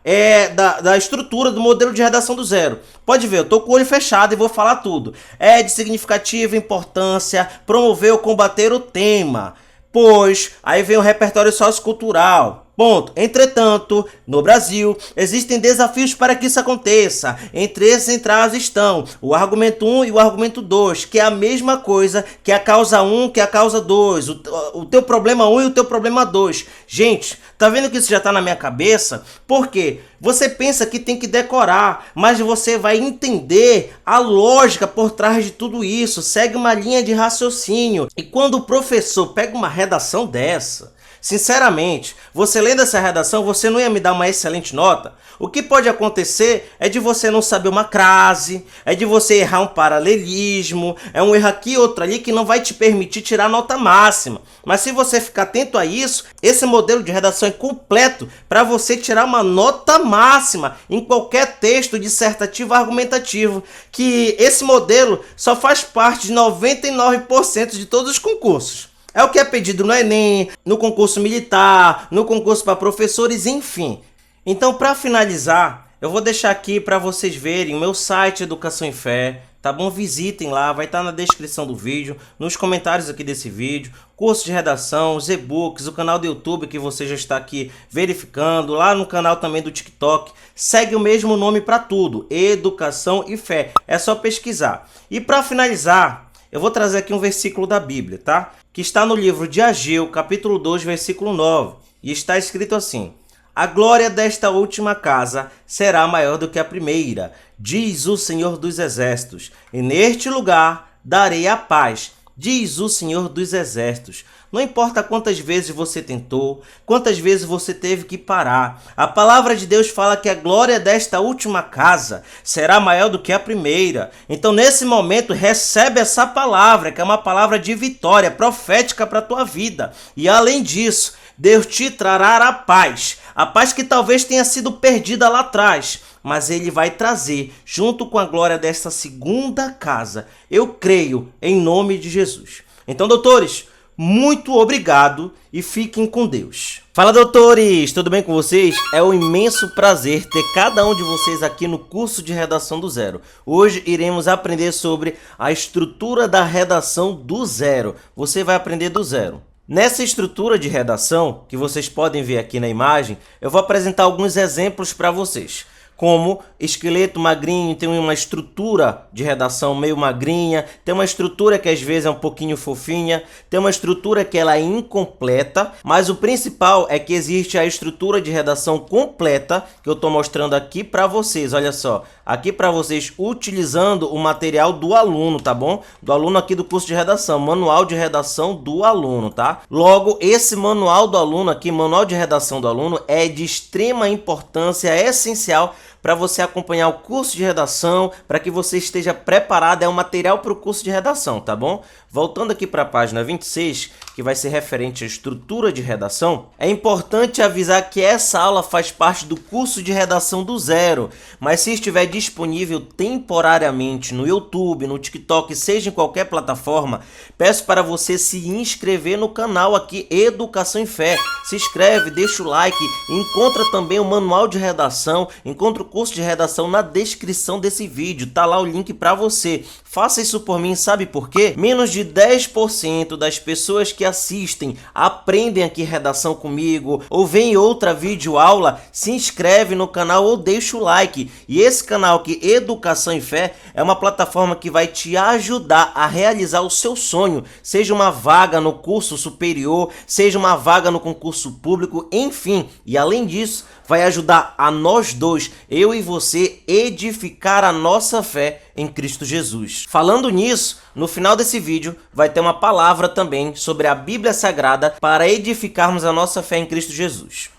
da estrutura do modelo de redação do zero. Pode ver, eu tô com o olho fechado e vou falar tudo. É de significativa importância promover ou combater o tema. Pois, aí vem o repertório sociocultural. Ponto. Entretanto, no Brasil, existem desafios para que isso aconteça. Entre esses entraves estão o argumento 1 e o argumento 2, que é a mesma coisa que a causa 1, que a causa 2. O teu problema 1 e o teu problema 2. Gente, tá vendo que isso já tá na minha cabeça? Por quê? Você pensa que tem que decorar, mas você vai entender a lógica por trás de tudo isso. Segue uma linha de raciocínio. E quando o professor pega uma redação dessa, sinceramente, você lendo essa redação, você não ia me dar uma excelente nota? O que pode acontecer é de você não saber uma crase, é de você errar um paralelismo, é um erro aqui e outro ali que não vai te permitir tirar nota máxima. Mas se você ficar atento a isso, esse modelo de redação é completo para você tirar uma nota máxima em qualquer texto dissertativo argumentativo, que esse modelo só faz parte de 99% de todos os concursos. É o que é pedido no Enem, no concurso militar, no concurso para professores, enfim. Então, para finalizar, eu vou deixar aqui para vocês verem o meu site Educação em Fé, tá bom? Visitem lá, vai estar na descrição do vídeo, nos comentários aqui desse vídeo, curso de redação, os e-books, o canal do YouTube que você já está aqui verificando, lá no canal também do TikTok. Segue o mesmo nome para tudo, Educação e Fé. É só pesquisar. E para finalizar, eu vou trazer aqui um versículo da Bíblia, tá? Que está no livro de Ageu, capítulo 2, versículo 9. E está escrito assim: a glória desta última casa será maior do que a primeira, diz o Senhor dos Exércitos. E neste lugar darei a paz, diz o Senhor dos Exércitos. Não importa quantas vezes você tentou, quantas vezes você teve que parar. A palavra de Deus fala que a glória desta última casa será maior do que a primeira. Então, nesse momento, recebe essa palavra, que é uma palavra de vitória, profética para a tua vida. E além disso, Deus te trará a paz que talvez tenha sido perdida lá atrás, mas Ele vai trazer, junto com a glória desta segunda casa. Eu creio em nome de Jesus. Então, doutores, muito obrigado e fiquem com Deus. Fala, doutores! Tudo bem com vocês? É um imenso prazer ter cada um de vocês aqui no curso de redação do zero. Hoje iremos aprender sobre a estrutura da redação do zero. Você vai aprender do zero. Nessa estrutura de redação, que vocês podem ver aqui na imagem, eu vou apresentar alguns exemplos para vocês. Como esqueleto magrinho tem uma estrutura de redação meio magrinha, tem uma estrutura que às vezes é um pouquinho fofinha, tem uma estrutura que ela é incompleta, mas o principal é que existe a estrutura de redação completa, que eu estou mostrando aqui para vocês, olha só, aqui para vocês utilizando o material do aluno, tá bom? Do aluno aqui do curso de redação, manual de redação do aluno, tá? Logo, esse manual do aluno aqui, manual de redação do aluno, é de extrema importância, é essencial para você acompanhar o curso de redação, para que você esteja preparado, é um material para o curso de redação, tá bom? Voltando aqui para a página 26, que vai ser referente à estrutura de redação, é importante avisar que essa aula faz parte do curso de redação do zero, mas se estiver disponível temporariamente no YouTube, no TikTok, seja em qualquer plataforma, peço para você se inscrever no canal aqui Educação em Fé. Se inscreve, deixa o like, encontra também o manual de redação, encontra o curso de redação na descrição desse vídeo, tá lá o link para você. Faça isso por mim, sabe por quê? Menos de 10% das pessoas que assistem aprendem aqui redação comigo ou vem outra videoaula, se inscreve no canal ou deixa o like. E esse canal aqui, Educação e Fé, é uma plataforma que vai te ajudar a realizar o seu sonho, seja uma vaga no curso superior, seja uma vaga no concurso público, enfim. E além disso, vai ajudar a nós dois, eu e você, edificar a nossa fé em Cristo Jesus. Falando nisso, no final desse vídeo vai ter uma palavra também sobre a Bíblia Sagrada para edificarmos a nossa fé em Cristo Jesus.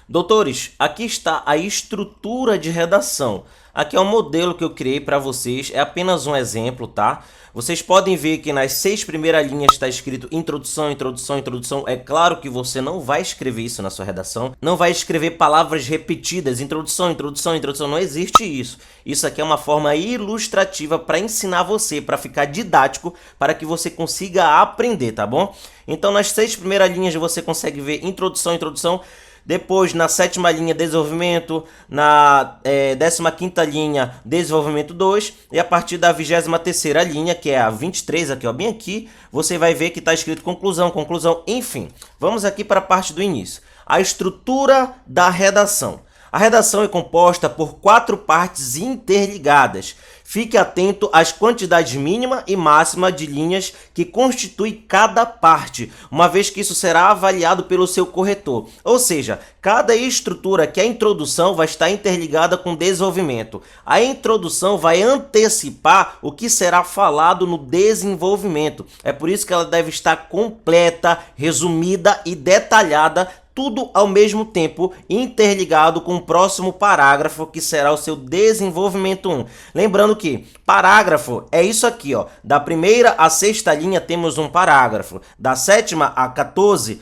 Doutores, aqui está a estrutura de redação. Aqui é o modelo que eu criei para vocês, é apenas um exemplo, tá? Vocês podem ver que nas 6 primeiras linhas está escrito introdução, introdução, introdução. É claro que você não vai escrever isso na sua redação, não vai escrever palavras repetidas, introdução, introdução, introdução, não existe isso. Isso aqui é uma forma ilustrativa para ensinar você, para ficar didático, para que você consiga aprender, tá bom? Então nas 6 primeiras linhas você consegue ver introdução, introdução. Depois, na 7ª linha, desenvolvimento. Na 15ª linha, desenvolvimento 2. E a partir da 23ª linha, que é a 23, aqui, ó, bem aqui, você vai ver que está escrito conclusão, conclusão, enfim. Vamos aqui para a parte do início. A estrutura da redação. A redação é composta por 4 partes interligadas. Fique atento às quantidades mínima e máxima de linhas que constitui cada parte, uma vez que isso será avaliado pelo seu corretor. Ou seja, cada estrutura, que é a introdução, vai estar interligada com o desenvolvimento. A introdução vai antecipar o que será falado no desenvolvimento. É por isso que ela deve estar completa, resumida e detalhada, tudo ao mesmo tempo, interligado com o próximo parágrafo, que será o seu desenvolvimento 1. Lembrando que parágrafo é isso aqui, ó. Da 1ª à 6ª linha temos um parágrafo. Da 7ª à 14,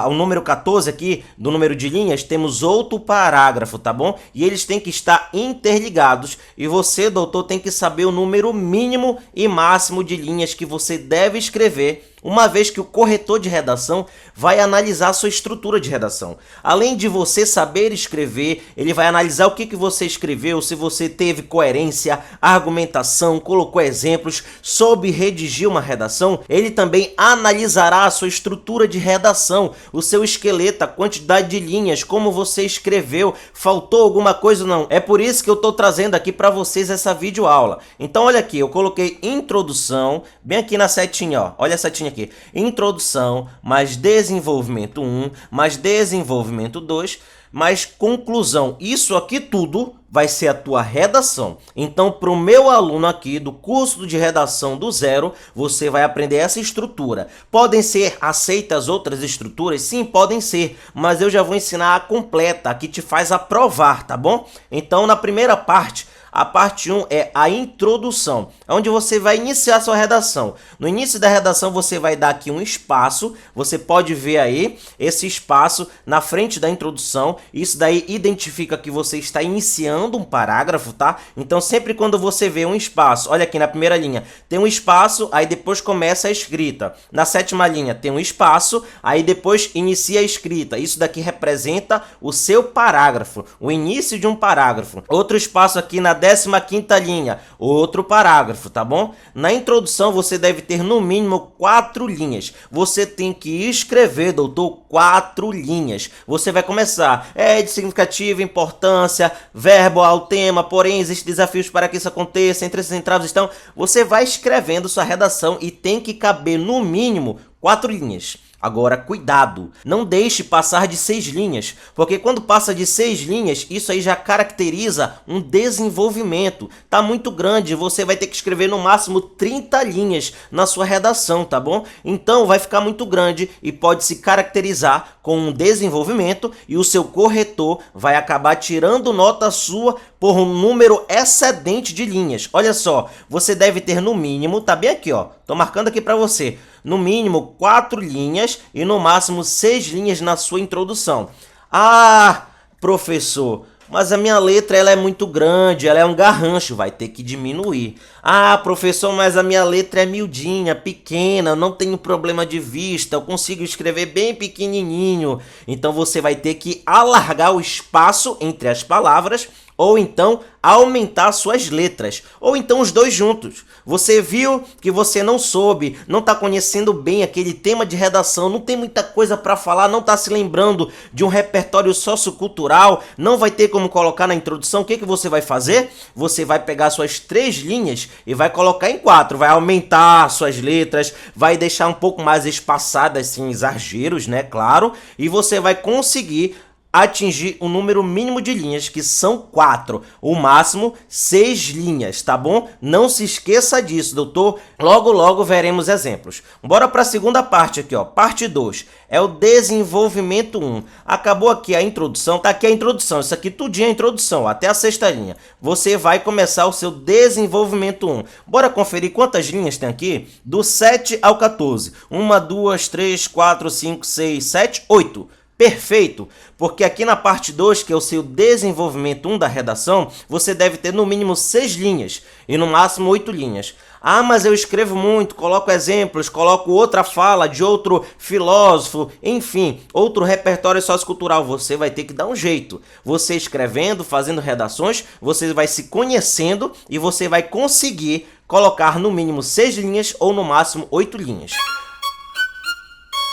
o número 14 aqui, do número de linhas, temos outro parágrafo, tá bom? E eles têm que estar interligados. E você, doutor, tem que saber o número mínimo e máximo de linhas que você deve escrever, uma vez que o corretor de redação vai analisar a sua estrutura de redação. Além de você saber escrever, ele vai analisar o que você escreveu, se você teve coerência, argumentação, colocou exemplos, soube redigir uma redação. Ele também analisará a sua estrutura de redação, o seu esqueleto, a quantidade de linhas, como você escreveu, faltou alguma coisa ou não. É por isso que eu estou trazendo aqui para vocês essa videoaula. Então olha aqui, eu coloquei introdução, bem aqui na setinha, ó. Olha a setinha aqui. Introdução, mais desenvolvimento 1, mais desenvolvimento 2, mais conclusão. Isso aqui tudo vai ser a tua redação. Então, para o meu aluno aqui do curso de redação do zero, você vai aprender essa estrutura. Podem ser aceitas outras estruturas? Sim, podem ser, mas eu já vou ensinar a completa, a que te faz aprovar, tá bom? Então, na primeira parte, a parte 1 é a introdução, onde você vai iniciar a sua redação. No início da redação você vai dar aqui um espaço, você pode ver aí esse espaço na frente da introdução. Isso daí identifica que você está iniciando um parágrafo, tá? Então sempre quando você vê um espaço, olha aqui na 1ª linha, tem um espaço, aí depois começa a escrita. Na 7ª linha tem um espaço, aí depois inicia a escrita. Isso daqui representa o seu parágrafo, o início de um parágrafo. Outro espaço aqui na 15ª linha, outro parágrafo, tá bom? Na introdução você deve ter no mínimo 4 linhas. Você tem que escrever, doutor, 4 linhas. Você vai começar, de significativa importância, verbo ao tema, porém existem desafios para que isso aconteça, entre esses entraves estão... Você vai escrevendo sua redação e tem que caber no mínimo 4 linhas. Agora, cuidado, não deixe passar de 6 linhas, porque quando passa de 6 linhas, isso aí já caracteriza um desenvolvimento. Tá muito grande, você vai ter que escrever no máximo 30 linhas na sua redação, tá bom? Então vai ficar muito grande e pode se caracterizar com um desenvolvimento e o seu corretor vai acabar tirando nota sua por um número excedente de linhas. Olha só, você deve ter no mínimo, tá bem aqui, ó, tô marcando aqui para você, no mínimo 4 linhas e no máximo 6 linhas na sua introdução. Ah, professor, Mas a minha letra ela é muito grande, ela é um garrancho, vai ter que diminuir. Ah, professor, mas a minha letra é miudinha, pequena, não tenho problema de vista, eu consigo escrever bem pequenininho. Então você vai ter que alargar o espaço entre as palavras ou então aumentar suas letras, ou então os dois juntos. Você viu que você não soube, não está conhecendo bem aquele tema de redação, não tem muita coisa para falar, não está se lembrando de um repertório sociocultural, não vai ter como colocar na introdução. O que você vai fazer? Você vai pegar suas 3 linhas e vai colocar em 4, vai aumentar suas letras, vai deixar um pouco mais espaçadas, sem exageros, né, claro, e você vai conseguir atingir o número mínimo de linhas, que são 4, o máximo 6 linhas, tá bom? Não se esqueça disso, doutor. Logo, logo veremos exemplos. Bora para a segunda parte aqui, ó. Parte 2 é o desenvolvimento 1. Acabou aqui a introdução, tá aqui a introdução, isso aqui tudinho é a introdução, ó, até a 6ª linha. Você vai começar o seu desenvolvimento 1. Bora conferir quantas linhas tem aqui? Do 7 ao 14. 1, 2, 3, 4, 5, 6, 7, 8. Perfeito, porque aqui na parte 2, que é o seu desenvolvimento 1 da redação, você deve ter no mínimo 6 linhas e no máximo 8 linhas. Ah, mas eu escrevo muito, coloco exemplos, coloco outra fala de outro filósofo, enfim, outro repertório sociocultural. Você vai ter que dar um jeito. Você escrevendo, fazendo redações, você vai se conhecendo e você vai conseguir colocar no mínimo 6 linhas ou no máximo 8 linhas.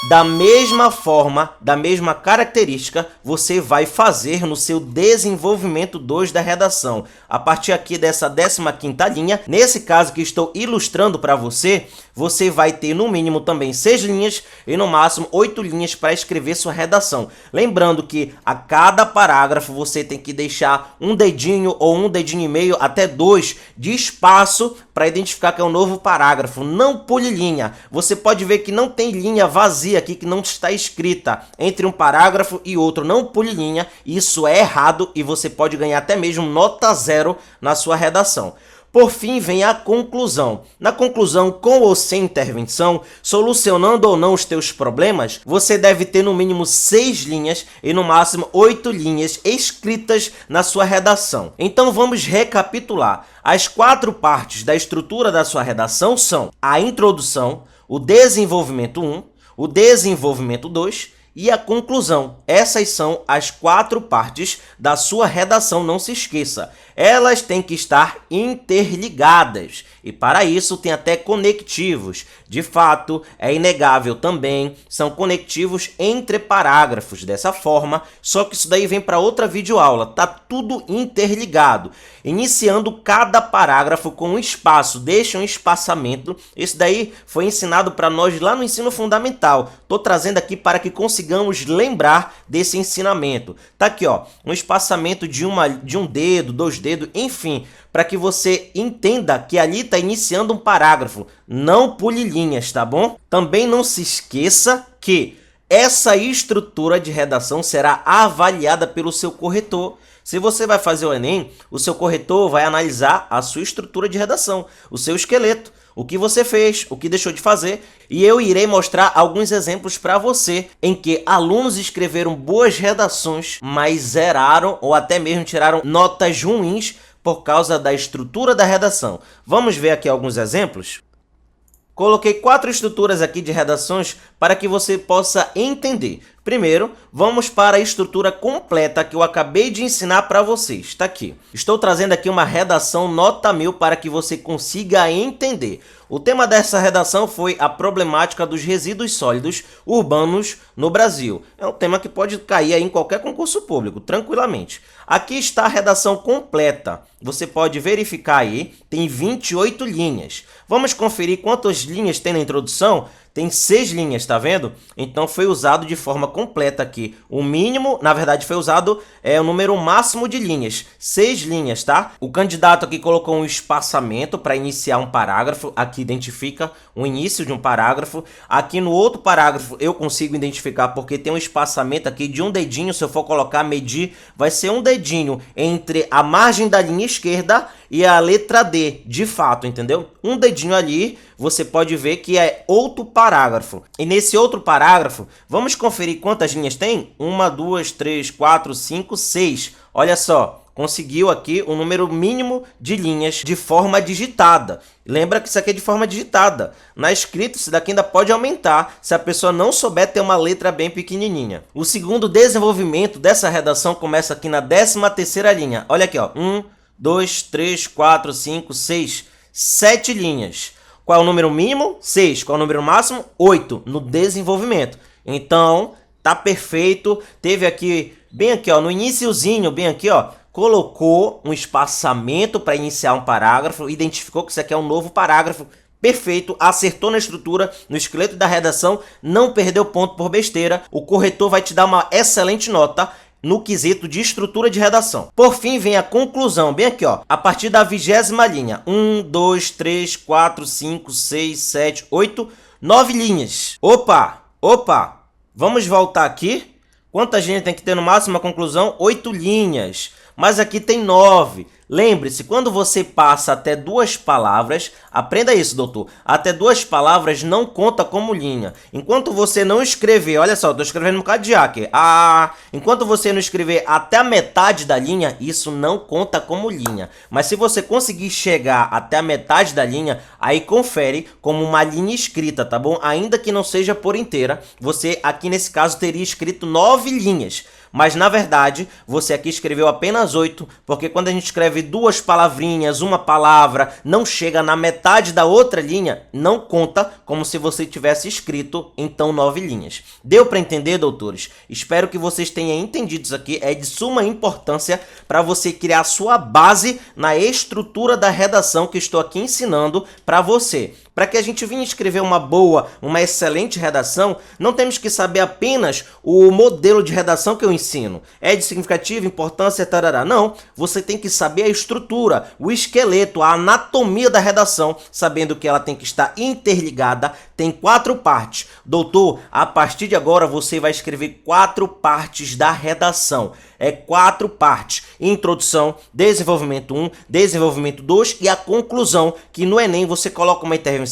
Da mesma forma, da mesma característica, você vai fazer no seu desenvolvimento 2 da redação. A partir aqui dessa 15ª linha, nesse caso que estou ilustrando para você, você vai ter no mínimo também 6 linhas e no máximo 8 linhas para escrever sua redação. Lembrando que a cada parágrafo você tem que deixar um dedinho ou um dedinho e meio até 2 de espaço para identificar que é um novo parágrafo. Não pule linha. Você pode ver que não tem linha vazia aqui que não está escrita entre um parágrafo e outro. Não pule linha. Isso é errado e você pode ganhar até mesmo nota 0 na sua redação. Por fim, vem a conclusão. Na conclusão, com ou sem intervenção, solucionando ou não os teus problemas, você deve ter no mínimo 6 linhas e no máximo 8 linhas escritas na sua redação. Então vamos recapitular. As 4 partes da estrutura da sua redação são a introdução, o desenvolvimento 1, o desenvolvimento 2 e a conclusão. Essas são as 4 partes da sua redação, não se esqueça. Elas têm que estar interligadas e para isso tem até conectivos. De fato, é inegável também, são conectivos entre parágrafos dessa forma, só que isso daí vem para outra videoaula, tá tudo interligado. Iniciando cada parágrafo com um espaço, deixa um espaçamento. Isso daí foi ensinado para nós lá no ensino fundamental. Tô trazendo aqui para que consigamos lembrar desse ensinamento. Tá aqui, ó, um espaçamento de um dedo, 2 dedos, enfim, para que você entenda que ali está iniciando um parágrafo. Não pule linhas, tá bom? Também não se esqueça que essa estrutura de redação será avaliada pelo seu corretor. Se você vai fazer o Enem, o seu corretor vai analisar a sua estrutura de redação, o seu esqueleto, o que você fez, o que deixou de fazer, e eu irei mostrar alguns exemplos para você em que alunos escreveram boas redações, mas zeraram ou até mesmo tiraram notas ruins por causa da estrutura da redação. Vamos ver aqui alguns exemplos? Coloquei 4 estruturas aqui de redações para que você possa entender. Primeiro, vamos para a estrutura completa que eu acabei de ensinar para vocês. Está aqui. Estou trazendo aqui uma redação nota 1000 para que você consiga entender. O tema dessa redação foi a problemática dos resíduos sólidos urbanos no Brasil. É um tema que pode cair aí em qualquer concurso público, tranquilamente. Aqui está a redação completa. Você pode verificar aí, tem 28 linhas. Vamos conferir quantas linhas tem na introdução? Tem 6 linhas, tá vendo? Então foi usado de forma completa aqui. O mínimo, na verdade, foi usado o número máximo de linhas. 6 linhas, tá? O candidato aqui colocou um espaçamento para iniciar um parágrafo. Aqui identifica o início de um parágrafo. Aqui no outro parágrafo eu consigo identificar porque tem um espaçamento aqui de um dedinho. Se eu for colocar, medir, vai ser um dedinho entre a margem da linha esquerda e a letra D, de fato, entendeu? Um dedinho ali, você pode ver que é outro parágrafo. E nesse outro parágrafo, vamos conferir quantas linhas tem? 1, 2, 3, 4, 5, 6. Olha só. Conseguiu aqui o número mínimo de linhas de forma digitada. Lembra que isso aqui é de forma digitada. Na escrita, isso daqui ainda pode aumentar se a pessoa não souber ter uma letra bem pequenininha. O segundo desenvolvimento dessa redação começa aqui na 13ª linha. Olha aqui, ó. 1, 2, 3, 4, 5, 6, 7 linhas. Qual é o número mínimo? 6. Qual é o número máximo? 8 no desenvolvimento. Então, tá perfeito. Teve aqui, bem aqui, ó, no iniciozinho, bem aqui, ó, colocou um espaçamento para iniciar um parágrafo, identificou que isso aqui é um novo parágrafo, perfeito, acertou na estrutura, no esqueleto da redação, não perdeu ponto por besteira, o corretor vai te dar uma excelente nota no quesito de estrutura de redação. Por fim, vem a conclusão, bem aqui, ó, a partir da 20ª linha, 1, 2, 3, 4, 5, 6, 7, 8, 9 linhas. Opa, vamos voltar aqui. Quantas linhas tem que ter no máximo? A conclusão, 8 linhas. Mas aqui tem 9. Lembre-se, quando você passa até 2 palavras, aprenda isso, doutor, até 2 palavras não conta como linha. Enquanto você não escrever, olha só, estou escrevendo um bocado de aqui, enquanto você não escrever até a metade da linha, isso não conta como linha. Mas se você conseguir chegar até a metade da linha, aí confere como uma linha escrita, tá bom? Ainda que não seja por inteira, você aqui nesse caso teria escrito 9 linhas. Mas, na verdade, você aqui escreveu apenas 8, porque quando a gente escreve 2 palavrinhas, uma palavra, não chega na metade da outra linha, não conta como se você tivesse escrito, então, 9 linhas. Deu para entender, doutores? Espero que vocês tenham entendido isso aqui. É de suma importância para você criar sua base na estrutura da redação que estou aqui ensinando para você. Para que a gente venha escrever uma boa, uma excelente redação, não temos que saber apenas o modelo de redação que eu ensino. É de significativa importância, tarará. Não, você tem que saber a estrutura, o esqueleto, a anatomia da redação, sabendo que ela tem que estar interligada, tem 4 partes. Doutor, a partir de agora você vai escrever 4 partes da redação. É 4 partes. Introdução, desenvolvimento 1, desenvolvimento 2 e a conclusão, que no Enem você coloca uma intervenção,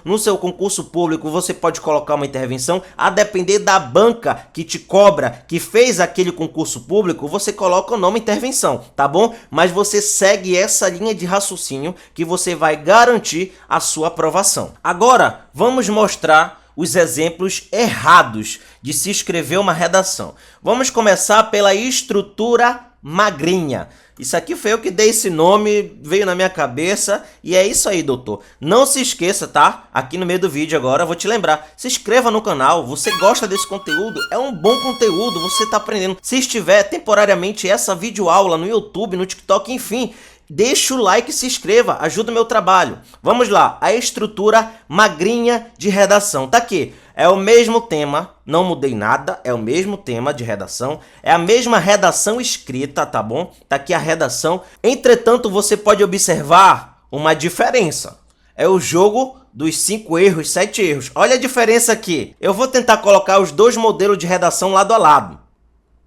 no seu concurso público você pode colocar uma intervenção, a depender da banca que te cobra, que fez aquele concurso público, você coloca o nome intervenção, tá bom? Mas você segue essa linha de raciocínio que você vai garantir a sua aprovação. Agora, vamos mostrar os exemplos errados de se escrever uma redação. Vamos começar pela estrutura magrinha. Isso aqui foi eu que dei esse nome, veio na minha cabeça e é isso aí, doutor. Não se esqueça, tá? Aqui no meio do vídeo agora eu vou te lembrar. Se inscreva no canal, você gosta desse conteúdo? É um bom conteúdo, você tá aprendendo. Se estiver temporariamente essa videoaula no YouTube, no TikTok, enfim, deixa o like e se inscreva, ajuda o meu trabalho. Vamos lá, a estrutura magrinha de redação. Tá aqui, é o mesmo tema, não mudei nada, é o mesmo tema de redação, é a mesma redação escrita, tá bom? Tá aqui a redação. Entretanto, você pode observar uma diferença. É o jogo dos 5 erros, 7 erros. Olha a diferença aqui. Eu vou tentar colocar os 2 modelos de redação lado a lado.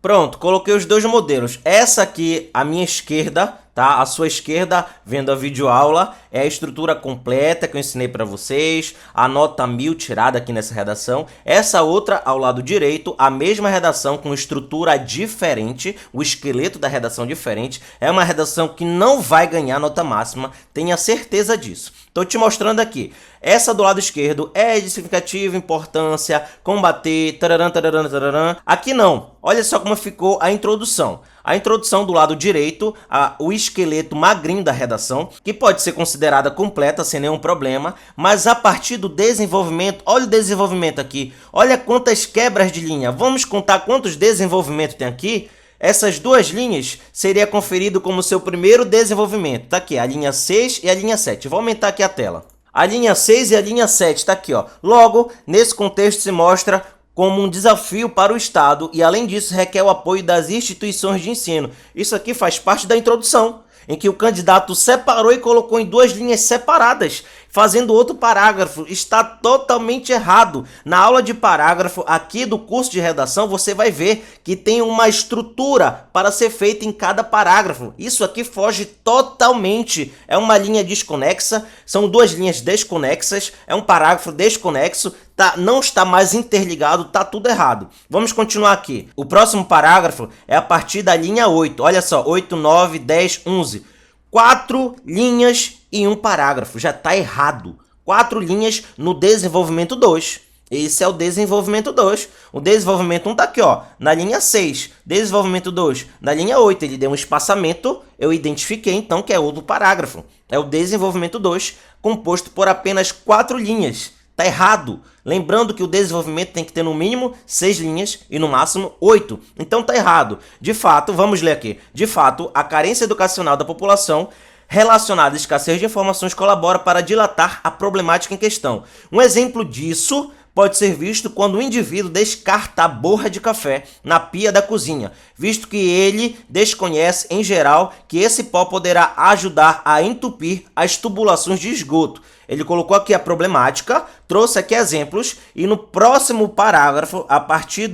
Pronto, coloquei os 2 modelos. Essa aqui, à minha esquerda, tá? À sua esquerda, vendo a videoaula, é a estrutura completa que eu ensinei para vocês, a nota 1000 tirada aqui nessa redação. Essa outra, ao lado direito, a mesma redação com estrutura diferente, o esqueleto da redação diferente. É uma redação que não vai ganhar nota máxima, tenha certeza disso. Estou te mostrando aqui. Essa do lado esquerdo é de significativa importância, combater, tararam, tararam, tararam. Aqui não. Olha só como ficou a introdução. A introdução do lado direito, o esqueleto magrinho da redação, que pode ser considerada completa sem nenhum problema, mas a partir do desenvolvimento, olha o desenvolvimento aqui, olha quantas quebras de linha. Vamos contar quantos desenvolvimentos tem aqui? Essas 2 linhas seria conferido como seu primeiro desenvolvimento. Tá aqui a linha 6 e a linha 7. Vou aumentar aqui a tela. A linha 6 e a linha 7 tá aqui, ó. Logo, nesse contexto se mostra como um desafio para o Estado e, além disso, requer o apoio das instituições de ensino. Isso aqui faz parte da introdução. em que o candidato separou e colocou em duas linhas separadas, fazendo outro parágrafo. Está totalmente errado. Na aula de parágrafo aqui do curso de redação, você vai ver que tem uma estrutura para ser feita em cada parágrafo. Isso aqui foge totalmente. É uma linha desconexa, são duas linhas desconexas, é um parágrafo desconexo, tá, não está mais interligado, tá tudo errado. Vamos continuar aqui. O próximo parágrafo é a partir da linha 8. Olha só, 8, 9, 10, 11. 4 linhas em um parágrafo. Já está errado. 4 linhas no desenvolvimento 2. Esse é o desenvolvimento 2. O desenvolvimento 1 está aqui, ó, na linha 6. Desenvolvimento 2 na linha 8. Ele deu um espaçamento, eu identifiquei então que é outro parágrafo. É o desenvolvimento 2, composto por apenas 4 linhas. Tá errado. Lembrando que o desenvolvimento tem que ter no mínimo 6 linhas e no máximo 8. Então tá errado. De fato, vamos ler aqui. De fato, a carência educacional da população relacionada à escassez de informações colabora para dilatar a problemática em questão. Um exemplo disso pode ser visto quando o indivíduo descarta a borra de café na pia da cozinha, visto que ele desconhece, em geral, que esse pó poderá ajudar a entupir as tubulações de esgoto. Ele colocou aqui a problemática, trouxe aqui exemplos, e no próximo parágrafo, a partir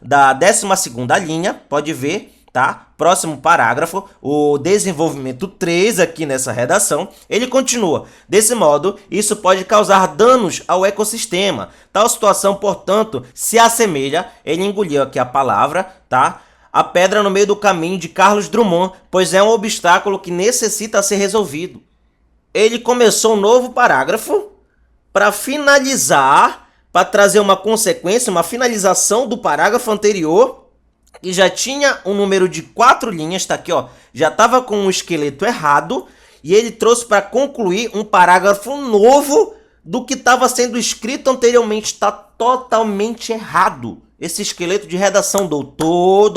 da 12ª linha, pode ver, tá? Próximo parágrafo, o desenvolvimento 3 aqui nessa redação, ele continua. Desse modo, isso pode causar danos ao ecossistema. Tal situação, portanto, se assemelha, ele engoliu aqui a palavra, tá? A pedra no meio do caminho de Carlos Drummond, pois é um obstáculo que necessita ser resolvido. Ele começou um novo parágrafo para finalizar, para trazer uma consequência, uma finalização do parágrafo anterior, e já tinha um número de 4 linhas, tá aqui, ó, já estava com um esqueleto errado, e ele trouxe para concluir um parágrafo novo do que estava sendo escrito anteriormente. Está totalmente errado. Esse esqueleto de redação, doutor,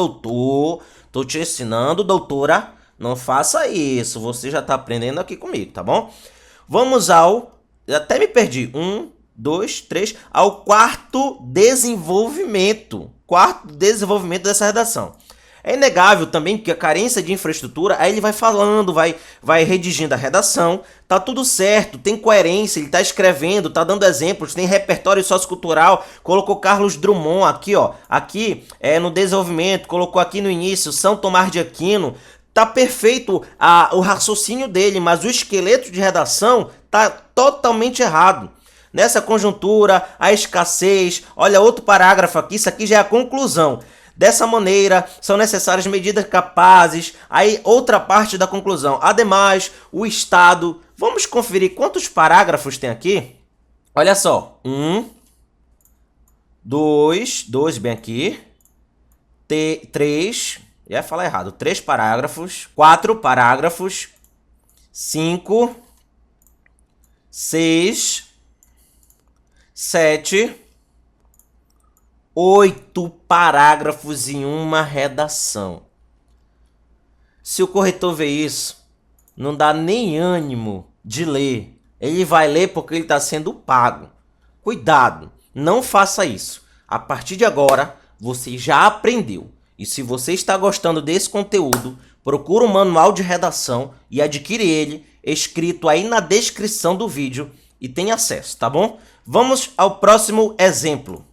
tô te ensinando, doutora, não faça isso, você já está aprendendo aqui comigo, tá bom? Vamos ao, até me perdi, 1, 2, 3, ao quarto desenvolvimento dessa redação. É inegável também que a carência de infraestrutura, aí ele vai falando, vai redigindo a redação, tá tudo certo, tem coerência, ele tá escrevendo, tá dando exemplos, tem repertório sociocultural, colocou Carlos Drummond aqui, ó, aqui é no desenvolvimento, colocou aqui no início São Tomás de Aquino, tá perfeito o raciocínio dele, mas o esqueleto de redação tá totalmente errado. Nessa conjuntura, a escassez, olha outro parágrafo aqui, isso aqui já é a conclusão. Dessa maneira, são necessárias medidas capazes, aí outra parte da conclusão. Ademais, o Estado, vamos conferir quantos parágrafos tem aqui? Olha só, 1, 2 bem aqui, 3, ia falar errado, 3 parágrafos, 4 parágrafos, 5, 6, 7, 8 parágrafos em uma redação. Se o corretor vê isso, não dá nem ânimo de ler. Ele vai ler porque ele está sendo pago. Cuidado, não faça isso. A partir de agora, você já aprendeu. E se você está gostando desse conteúdo, procura o manual de redação e adquire ele, escrito aí na descrição do vídeo, e tem acesso, tá bom? Vamos ao próximo exemplo.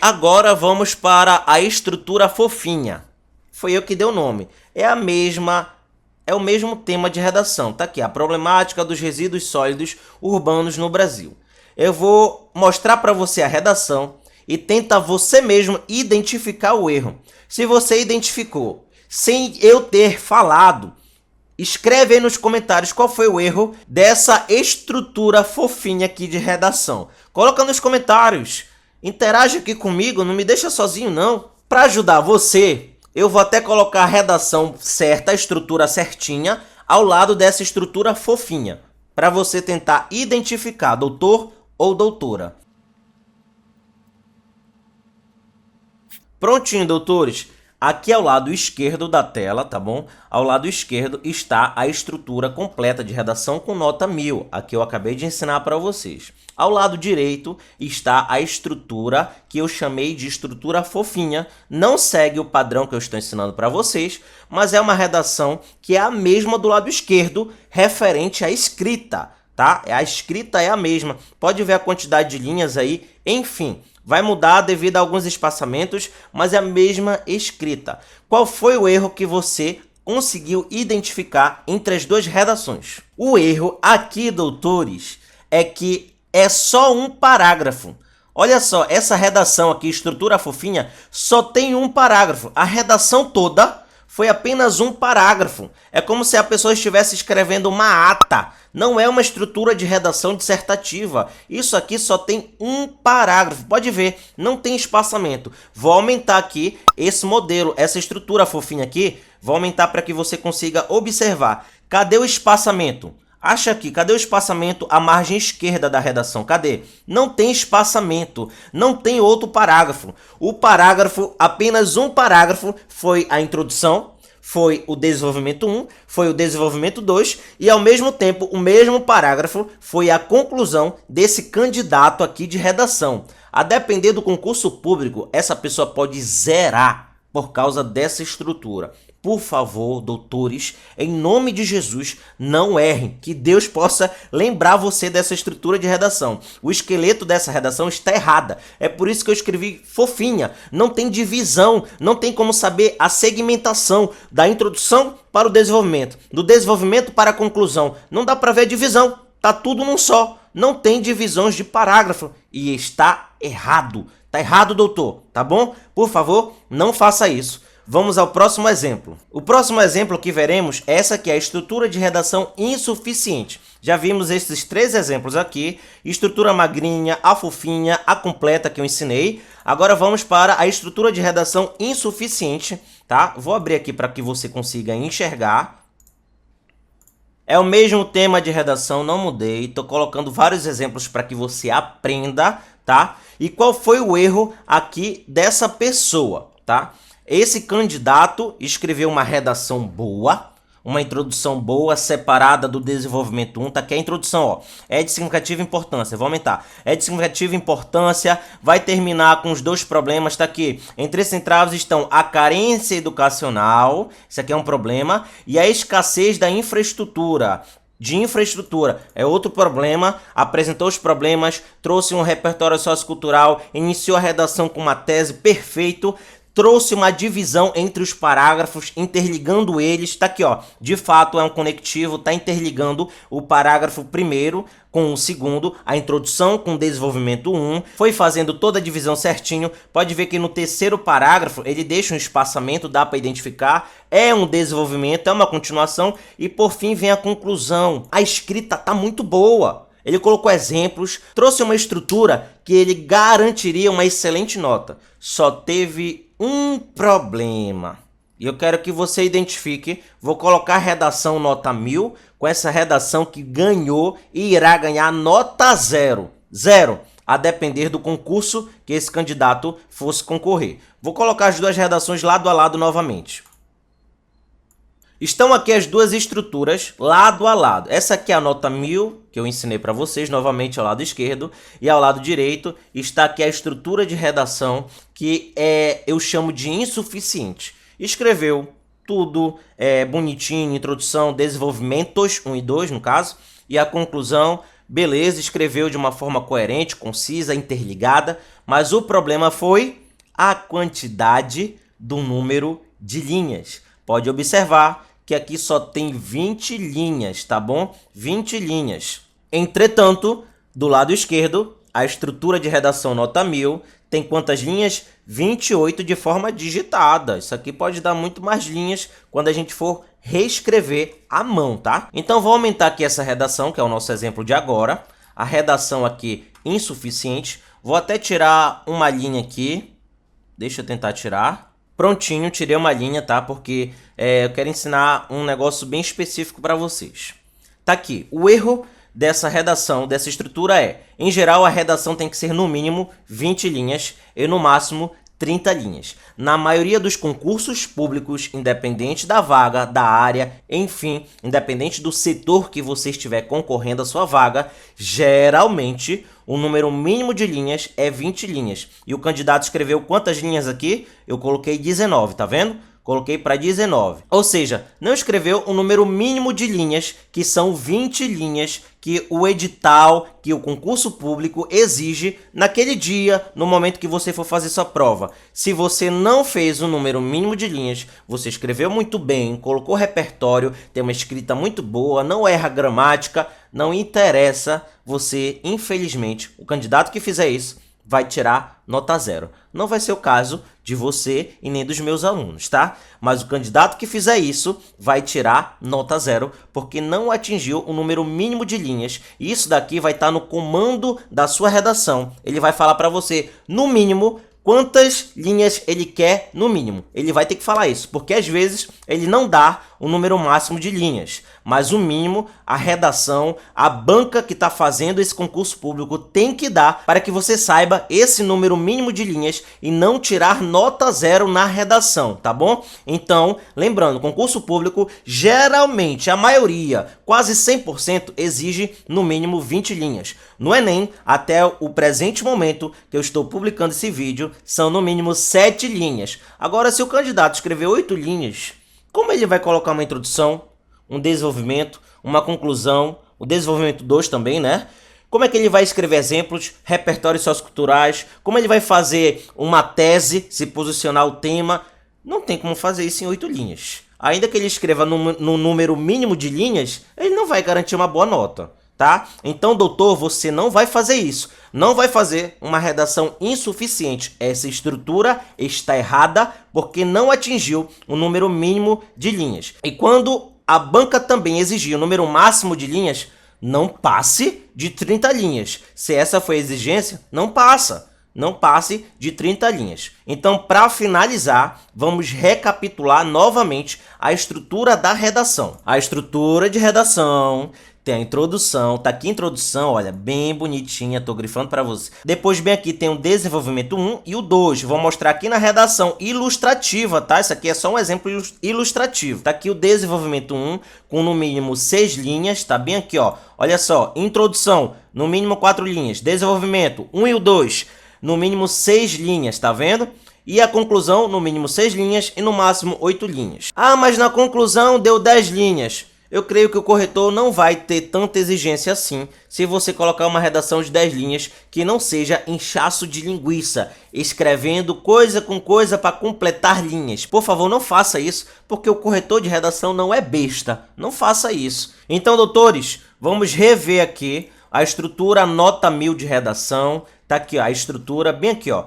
Agora vamos para a estrutura fofinha. Foi eu que dei o nome. É o mesmo tema de redação. Tá aqui, a problemática dos resíduos sólidos urbanos no Brasil. Eu vou mostrar para você a redação e tenta você mesmo identificar o erro. Se você identificou, sem eu ter falado, escreve aí nos comentários qual foi o erro dessa estrutura fofinha aqui de redação. Coloca nos comentários. Interage aqui comigo, não me deixa sozinho não. Para ajudar você, eu vou até colocar a redação certa, a estrutura certinha, ao lado dessa estrutura fofinha, para você tentar identificar doutor ou doutora. Prontinho, doutores. Aqui ao lado esquerdo da tela, tá bom? Ao lado esquerdo está a estrutura completa de redação com nota 1000, a que eu acabei de ensinar para vocês. Ao lado direito está a estrutura que eu chamei de estrutura fofinha. Não segue o padrão que eu estou ensinando para vocês, mas é uma redação que é a mesma do lado esquerdo, referente à escrita, tá? A escrita é a mesma. Pode ver a quantidade de linhas aí, enfim. Vai mudar devido a alguns espaçamentos, mas é a mesma escrita. Qual foi o erro que você conseguiu identificar entre as duas redações? O erro aqui, doutores, é que é só um parágrafo. Olha só, essa redação aqui, estrutura fofinha, só tem um parágrafo. A redação toda foi apenas um parágrafo. É como se a pessoa estivesse escrevendo uma ata. Não é uma estrutura de redação dissertativa. Isso aqui só tem um parágrafo. Pode ver, não tem espaçamento. Vou aumentar aqui esse modelo, essa estrutura fofinha aqui. Vou aumentar para que você consiga observar. Cadê o espaçamento? Acha aqui, cadê o espaçamento à margem esquerda da redação? Cadê? Não tem espaçamento, não tem outro parágrafo. O parágrafo, apenas um parágrafo, foi a introdução, foi o desenvolvimento 1, foi o desenvolvimento 2 e ao mesmo tempo o mesmo parágrafo foi a conclusão desse candidato aqui de redação. A depender do concurso público, essa pessoa pode zerar por causa dessa estrutura. Por favor, doutores, em nome de Jesus, não errem, que Deus possa lembrar você dessa estrutura de redação. O esqueleto dessa redação está errada, é por isso que eu escrevi fofinha, não tem divisão, não tem como saber a segmentação da introdução para o desenvolvimento, do desenvolvimento para a conclusão, não dá para ver a divisão, tá tudo num só, não tem divisões de parágrafo e está errado, doutor, tá bom? Por favor, não faça isso. Vamos ao próximo exemplo. O próximo exemplo que veremos é essa aqui, a estrutura de redação insuficiente. Já vimos esses três exemplos aqui, estrutura magrinha, a fofinha, a completa que eu ensinei. Agora vamos para a estrutura de redação insuficiente, tá? Vou abrir aqui para que você consiga enxergar. É o mesmo tema de redação, não mudei. Estou colocando vários exemplos para que você aprenda, tá? E qual foi o erro aqui dessa pessoa, tá? Esse candidato escreveu uma redação boa, uma introdução boa, separada do desenvolvimento 1, tá aqui a introdução, ó, é de significativa importância, vou aumentar, é de significativa importância, vai terminar com os dois problemas, tá aqui, entre esses entraves estão a carência educacional, isso aqui é um problema, e a escassez da infraestrutura, é outro problema, apresentou os problemas, trouxe um repertório sociocultural, iniciou a redação com uma tese perfeito, trouxe uma divisão entre os parágrafos, interligando eles, tá aqui ó, de fato é um conectivo, tá interligando o parágrafo primeiro com o segundo, a introdução com o desenvolvimento 1, foi fazendo toda a divisão certinho, pode ver que no terceiro parágrafo ele deixa um espaçamento, dá para identificar, é um desenvolvimento, é uma continuação e por fim vem a conclusão. A escrita tá muito boa. Ele colocou exemplos, trouxe uma estrutura que ele garantiria uma excelente nota. Só teve um problema. E eu quero que você identifique, vou colocar redação nota 1000, com essa redação que ganhou e irá ganhar nota 0. 0, a depender do concurso que esse candidato fosse concorrer. Vou colocar as duas redações lado a lado novamente. Estão aqui as duas estruturas lado a lado. Essa aqui é a nota 1000, que eu ensinei para vocês, novamente ao lado esquerdo. E ao lado direito está aqui a estrutura de redação, que eu chamo de insuficiente. Escreveu tudo bonitinho, introdução, desenvolvimentos, 1 e 2 no caso. E a conclusão, beleza, escreveu de uma forma coerente, concisa, interligada. Mas o problema foi a quantidade do número de linhas. Pode observar que aqui só tem 20 linhas, tá bom? 20 linhas. Entretanto, do lado esquerdo, a estrutura de redação nota 1000 tem quantas linhas? 28 de forma digitada. Isso aqui pode dar muito mais linhas quando a gente for reescrever à mão, tá? Então, vou aumentar aqui essa redação, que é o nosso exemplo de agora. A redação aqui insuficiente. Vou até tirar uma linha aqui. Deixa eu tentar tirar. Prontinho, tirei uma linha, tá? Porque eu quero ensinar um negócio bem específico para vocês. Tá aqui, o erro dessa redação, dessa estrutura em geral, a redação tem que ser no mínimo 20 linhas e no máximo 30 linhas. Na maioria dos concursos públicos, independente da vaga, da área, enfim, independente do setor que você estiver concorrendo à sua vaga, geralmente o número mínimo de linhas é 20 linhas. E o candidato escreveu quantas linhas aqui? Eu coloquei 19, tá vendo? Coloquei para 19. Ou seja, não escreveu o número mínimo de linhas, que são 20 linhas que o edital, que o concurso público exige naquele dia, no momento que você for fazer sua prova. Se você não fez o número mínimo de linhas, você escreveu muito bem, colocou repertório, tem uma escrita muito boa, não erra gramática, não interessa, você, infelizmente, o candidato que fizer isso, vai tirar nota 0. Não vai ser o caso de você e nem dos meus alunos, tá? Mas o candidato que fizer isso vai tirar nota 0 porque não atingiu o número mínimo de linhas. E isso daqui vai estar no comando da sua redação. Ele vai falar para você, no mínimo, quantas linhas ele quer no mínimo. Ele vai ter que falar isso, porque às vezes ele não dá o número máximo de linhas, mas o mínimo, a redação, a banca que está fazendo esse concurso público tem que dar para que você saiba esse número mínimo de linhas e não tirar nota 0 na redação, tá bom? Então, lembrando, concurso público, geralmente, a maioria, quase 100%, exige no mínimo 20 linhas. No Enem, até o presente momento que eu estou publicando esse vídeo, são no mínimo 7 linhas. Agora, se o candidato escrever 8 linhas, como ele vai colocar uma introdução, um desenvolvimento, uma conclusão, o desenvolvimento 2 também, né? Como é que ele vai escrever exemplos, repertórios socioculturais, como ele vai fazer uma tese, se posicionar o tema? Não tem como fazer isso em 8 linhas. Ainda que ele escreva no número mínimo de linhas, ele não vai garantir uma boa nota, tá? Então, doutor, você não vai fazer isso. Não vai fazer uma redação insuficiente. Essa estrutura está errada porque não atingiu o número mínimo de linhas. E quando a banca também exigir o número máximo de linhas, não passe de 30 linhas. Se essa foi a exigência, não passa. Não passe de 30 linhas. Então, para finalizar, vamos recapitular novamente a estrutura da redação. A estrutura de redação tem a introdução, tá aqui a introdução, olha, bem bonitinha, tô grifando para você. Depois bem aqui tem o desenvolvimento 1 e o 2, vou mostrar aqui na redação ilustrativa, tá? Isso aqui é só um exemplo ilustrativo. Tá aqui o desenvolvimento 1 com no mínimo 6 linhas, tá bem aqui, ó. Olha só, introdução, no mínimo 4 linhas, desenvolvimento 1 e o 2, no mínimo 6 linhas, tá vendo? E a conclusão, no mínimo 6 linhas e no máximo 8 linhas. Ah, mas na conclusão deu 10 linhas. Eu creio que o corretor não vai ter tanta exigência assim se você colocar uma redação de 10 linhas que não seja inchaço de linguiça, escrevendo coisa com coisa para completar linhas. Por favor, não faça isso, porque o corretor de redação não é besta. Não faça isso. Então, doutores, vamos rever aqui a estrutura nota 1000 de redação. Tá aqui, ó, a estrutura bem aqui, ó.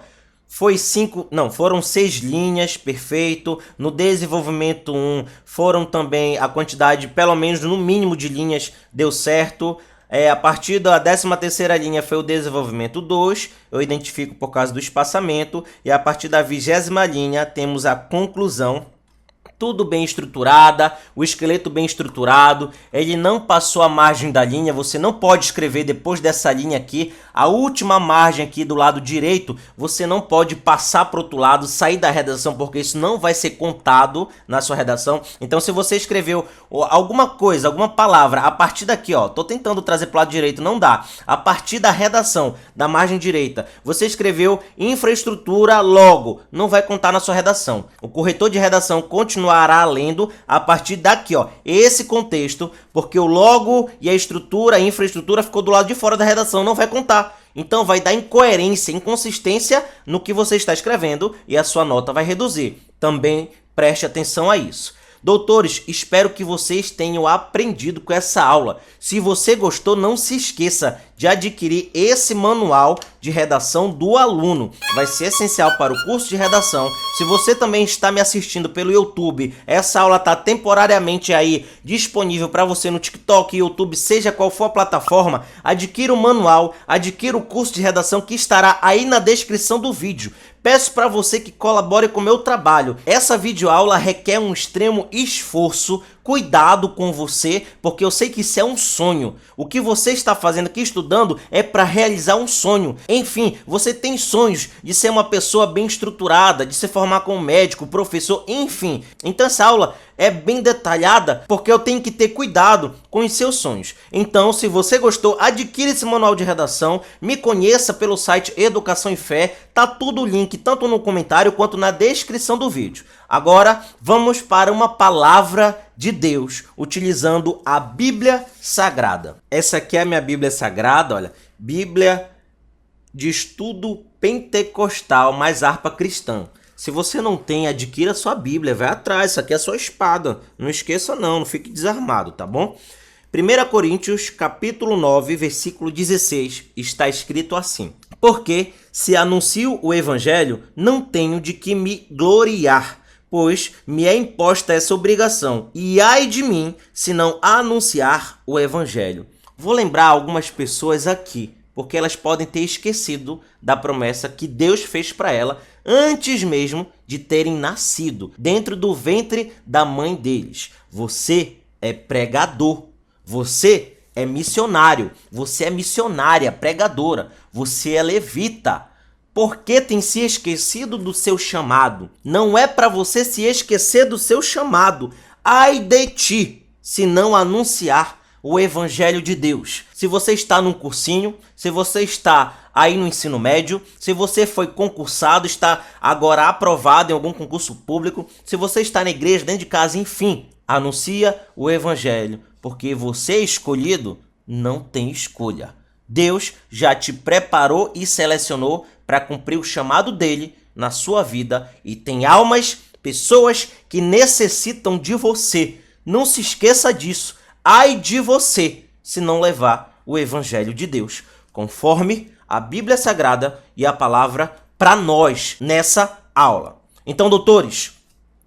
Foram 6 linhas, perfeito. No desenvolvimento 1 foram também a quantidade, pelo menos no mínimo de linhas, deu certo. A partir da 13ª linha foi o desenvolvimento 2, eu identifico por causa do espaçamento. E a partir da 20ª linha temos a conclusão. Tudo bem estruturada, o esqueleto bem estruturado, ele não passou a margem da linha, você não pode escrever depois dessa linha aqui, a última margem aqui do lado direito, você não pode passar para o outro lado, sair da redação, porque isso não vai ser contado na sua redação. Então, se você escreveu alguma coisa, alguma palavra, a partir daqui, ó, tô tentando trazer para o lado direito, não dá, a partir da redação, da margem direita, você escreveu infraestrutura logo, não vai contar na sua redação. O corretor de redação continuará lendo a partir daqui, ó, esse contexto, porque o logo e a estrutura, a infraestrutura ficou do lado de fora da redação, não vai contar. Então vai dar incoerência, inconsistência no que você está escrevendo e a sua nota vai reduzir. Também preste atenção a isso. Doutores, espero que vocês tenham aprendido com essa aula. Se você gostou, não se esqueça de adquirir esse manual de redação do aluno. Vai ser essencial para o curso de redação. Se você também está me assistindo pelo YouTube, essa aula está temporariamente aí disponível para você no TikTok, YouTube, seja qual for a plataforma. Adquira o manual, adquira o curso de redação que estará aí na descrição do vídeo. Peço para você que colabore com o meu trabalho. Essa videoaula requer um extremo esforço, cuidado com você, porque eu sei que isso é um sonho. O que você está fazendo aqui estudando é para realizar um sonho. Enfim, você tem sonhos de ser uma pessoa bem estruturada, de se formar como médico, professor, enfim. Então essa aula é bem detalhada porque eu tenho que ter cuidado com os seus sonhos. Então, se você gostou, adquira esse manual de redação, me conheça pelo site Educação e Fé, tá tudo o link tanto no comentário quanto na descrição do vídeo. Agora, vamos para uma palavra de Deus, utilizando a Bíblia Sagrada. Essa aqui é a minha Bíblia Sagrada, olha, Bíblia de Estudo Pentecostal mais Harpa Cristã. Se você não tem, adquira sua Bíblia, vai atrás, isso aqui é sua espada. Não esqueça não fique desarmado, tá bom? 1 Coríntios, capítulo 9, versículo 16, está escrito assim: porque se anuncio o evangelho, não tenho de que me gloriar, pois me é imposta essa obrigação, e ai de mim se não anunciar o evangelho. Vou lembrar algumas pessoas aqui, porque elas podem ter esquecido da promessa que Deus fez para ela antes mesmo de terem nascido, dentro do ventre da mãe deles. Você é pregador, você é missionário, você é missionária, pregadora, você é levita. Por que tem se esquecido do seu chamado? Não é para você se esquecer do seu chamado. Ai de ti, se não anunciar o evangelho de Deus. Se você está num cursinho, se você está aí no ensino médio, se você foi concursado, está agora aprovado em algum concurso público, se você está na igreja, dentro de casa, enfim, anuncia o evangelho, porque você escolhido não tem escolha. Deus já te preparou e selecionou para cumprir o chamado dele na sua vida, e tem almas, pessoas que necessitam de você. Não se esqueça disso. Ai de você se não levar o evangelho de Deus, conforme a Bíblia Sagrada e a palavra para nós nessa aula. Então, doutores,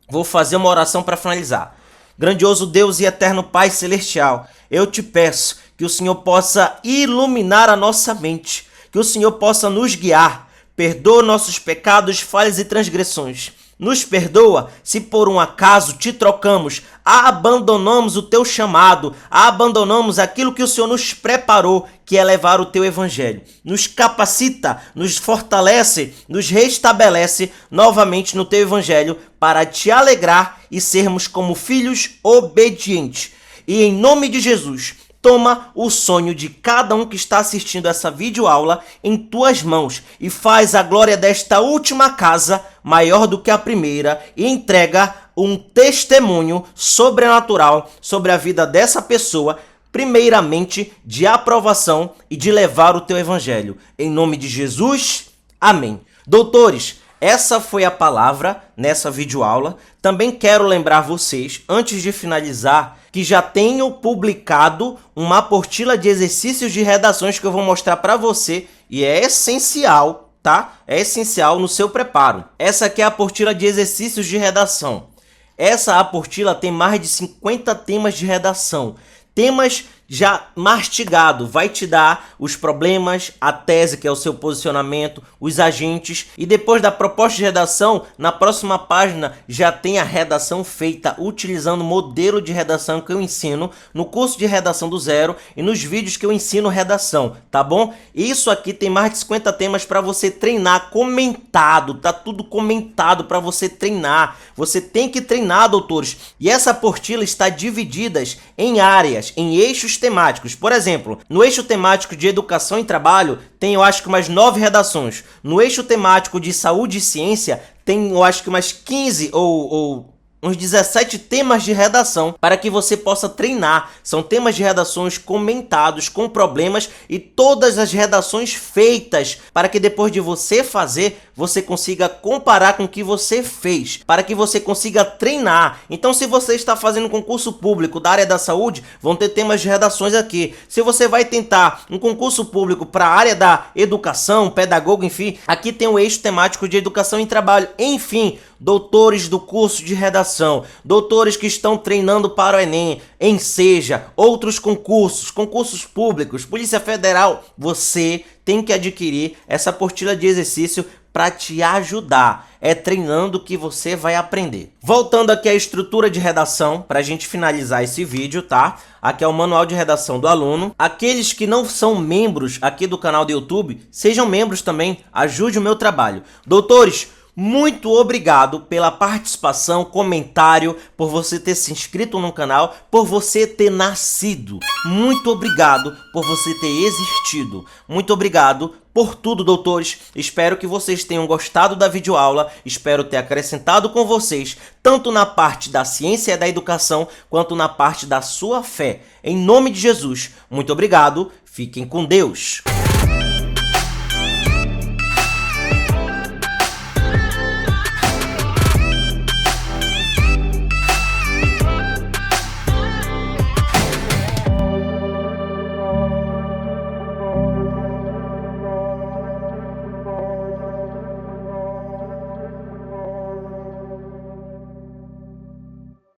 vou fazer uma oração para finalizar. Grandioso Deus e eterno Pai Celestial, eu te peço que o Senhor possa iluminar a nossa mente, que o Senhor possa nos guiar, perdoa nossos pecados, falhas e transgressões. Nos perdoa se por um acaso te trocamos, abandonamos o teu chamado, abandonamos aquilo que o Senhor nos preparou, que é levar o teu evangelho. Nos capacita, nos fortalece, nos restabelece novamente no teu evangelho para te alegrar e sermos como filhos obedientes. E em nome de Jesus, toma o sonho de cada um que está assistindo essa videoaula em tuas mãos e faz a glória desta última casa maior do que a primeira e entrega um testemunho sobrenatural sobre a vida dessa pessoa, primeiramente de aprovação e de levar o teu evangelho. Em nome de Jesus, amém. Doutores, essa foi a palavra nessa videoaula. Também quero lembrar vocês, antes de finalizar, que já tenho publicado uma apostila de exercícios de redações que eu vou mostrar para você e é essencial, tá? É essencial no seu preparo. Essa aqui é a apostila de exercícios de redação. Essa apostila tem mais de 50 temas de redação. Temas já mastigado, vai te dar os problemas, a tese, que é o seu posicionamento, os agentes, e depois da proposta de redação, na próxima página já tem a redação feita utilizando o modelo de redação que eu ensino no curso de redação do zero e nos vídeos que eu ensino redação, tá bom? Isso aqui tem mais de 50 temas para você treinar comentado, tá tudo comentado para você treinar. Você tem que treinar, doutores, e essa apostila está dividida em áreas, em eixos temáticos. Por exemplo, no eixo temático de educação e trabalho, tem eu acho que umas 9 redações. No eixo temático de saúde e ciência, tem eu acho que umas 15 ou uns 17 temas de redação para que você possa treinar. São temas de redações comentados, com problemas e todas as redações feitas para que depois de você fazer, você consiga comparar com o que você fez, para que você consiga treinar. Então, se você está fazendo concurso público da área da saúde, vão ter temas de redações aqui. Se você vai tentar um concurso público para a área da educação, pedagogo, enfim, aqui tem o eixo temático de educação e trabalho. Enfim, doutores do curso de redação, doutores que estão treinando para o Enem, Enseja, outros concursos públicos, Polícia Federal, você tem que adquirir essa apostila de exercício para te ajudar. É treinando que você vai aprender. Voltando aqui à estrutura de redação, para a gente finalizar esse vídeo, tá? Aqui é o manual de redação do aluno. Aqueles que não são membros aqui do canal do YouTube, sejam membros também, ajude o meu trabalho. Doutores, muito obrigado pela participação, comentário, por você ter se inscrito no canal, por você ter nascido. Muito obrigado por você ter existido. Muito obrigado por tudo, doutores. Espero que vocês tenham gostado da videoaula. Espero ter acrescentado com vocês, tanto na parte da ciência e da educação, quanto na parte da sua fé. Em nome de Jesus, muito obrigado. Fiquem com Deus.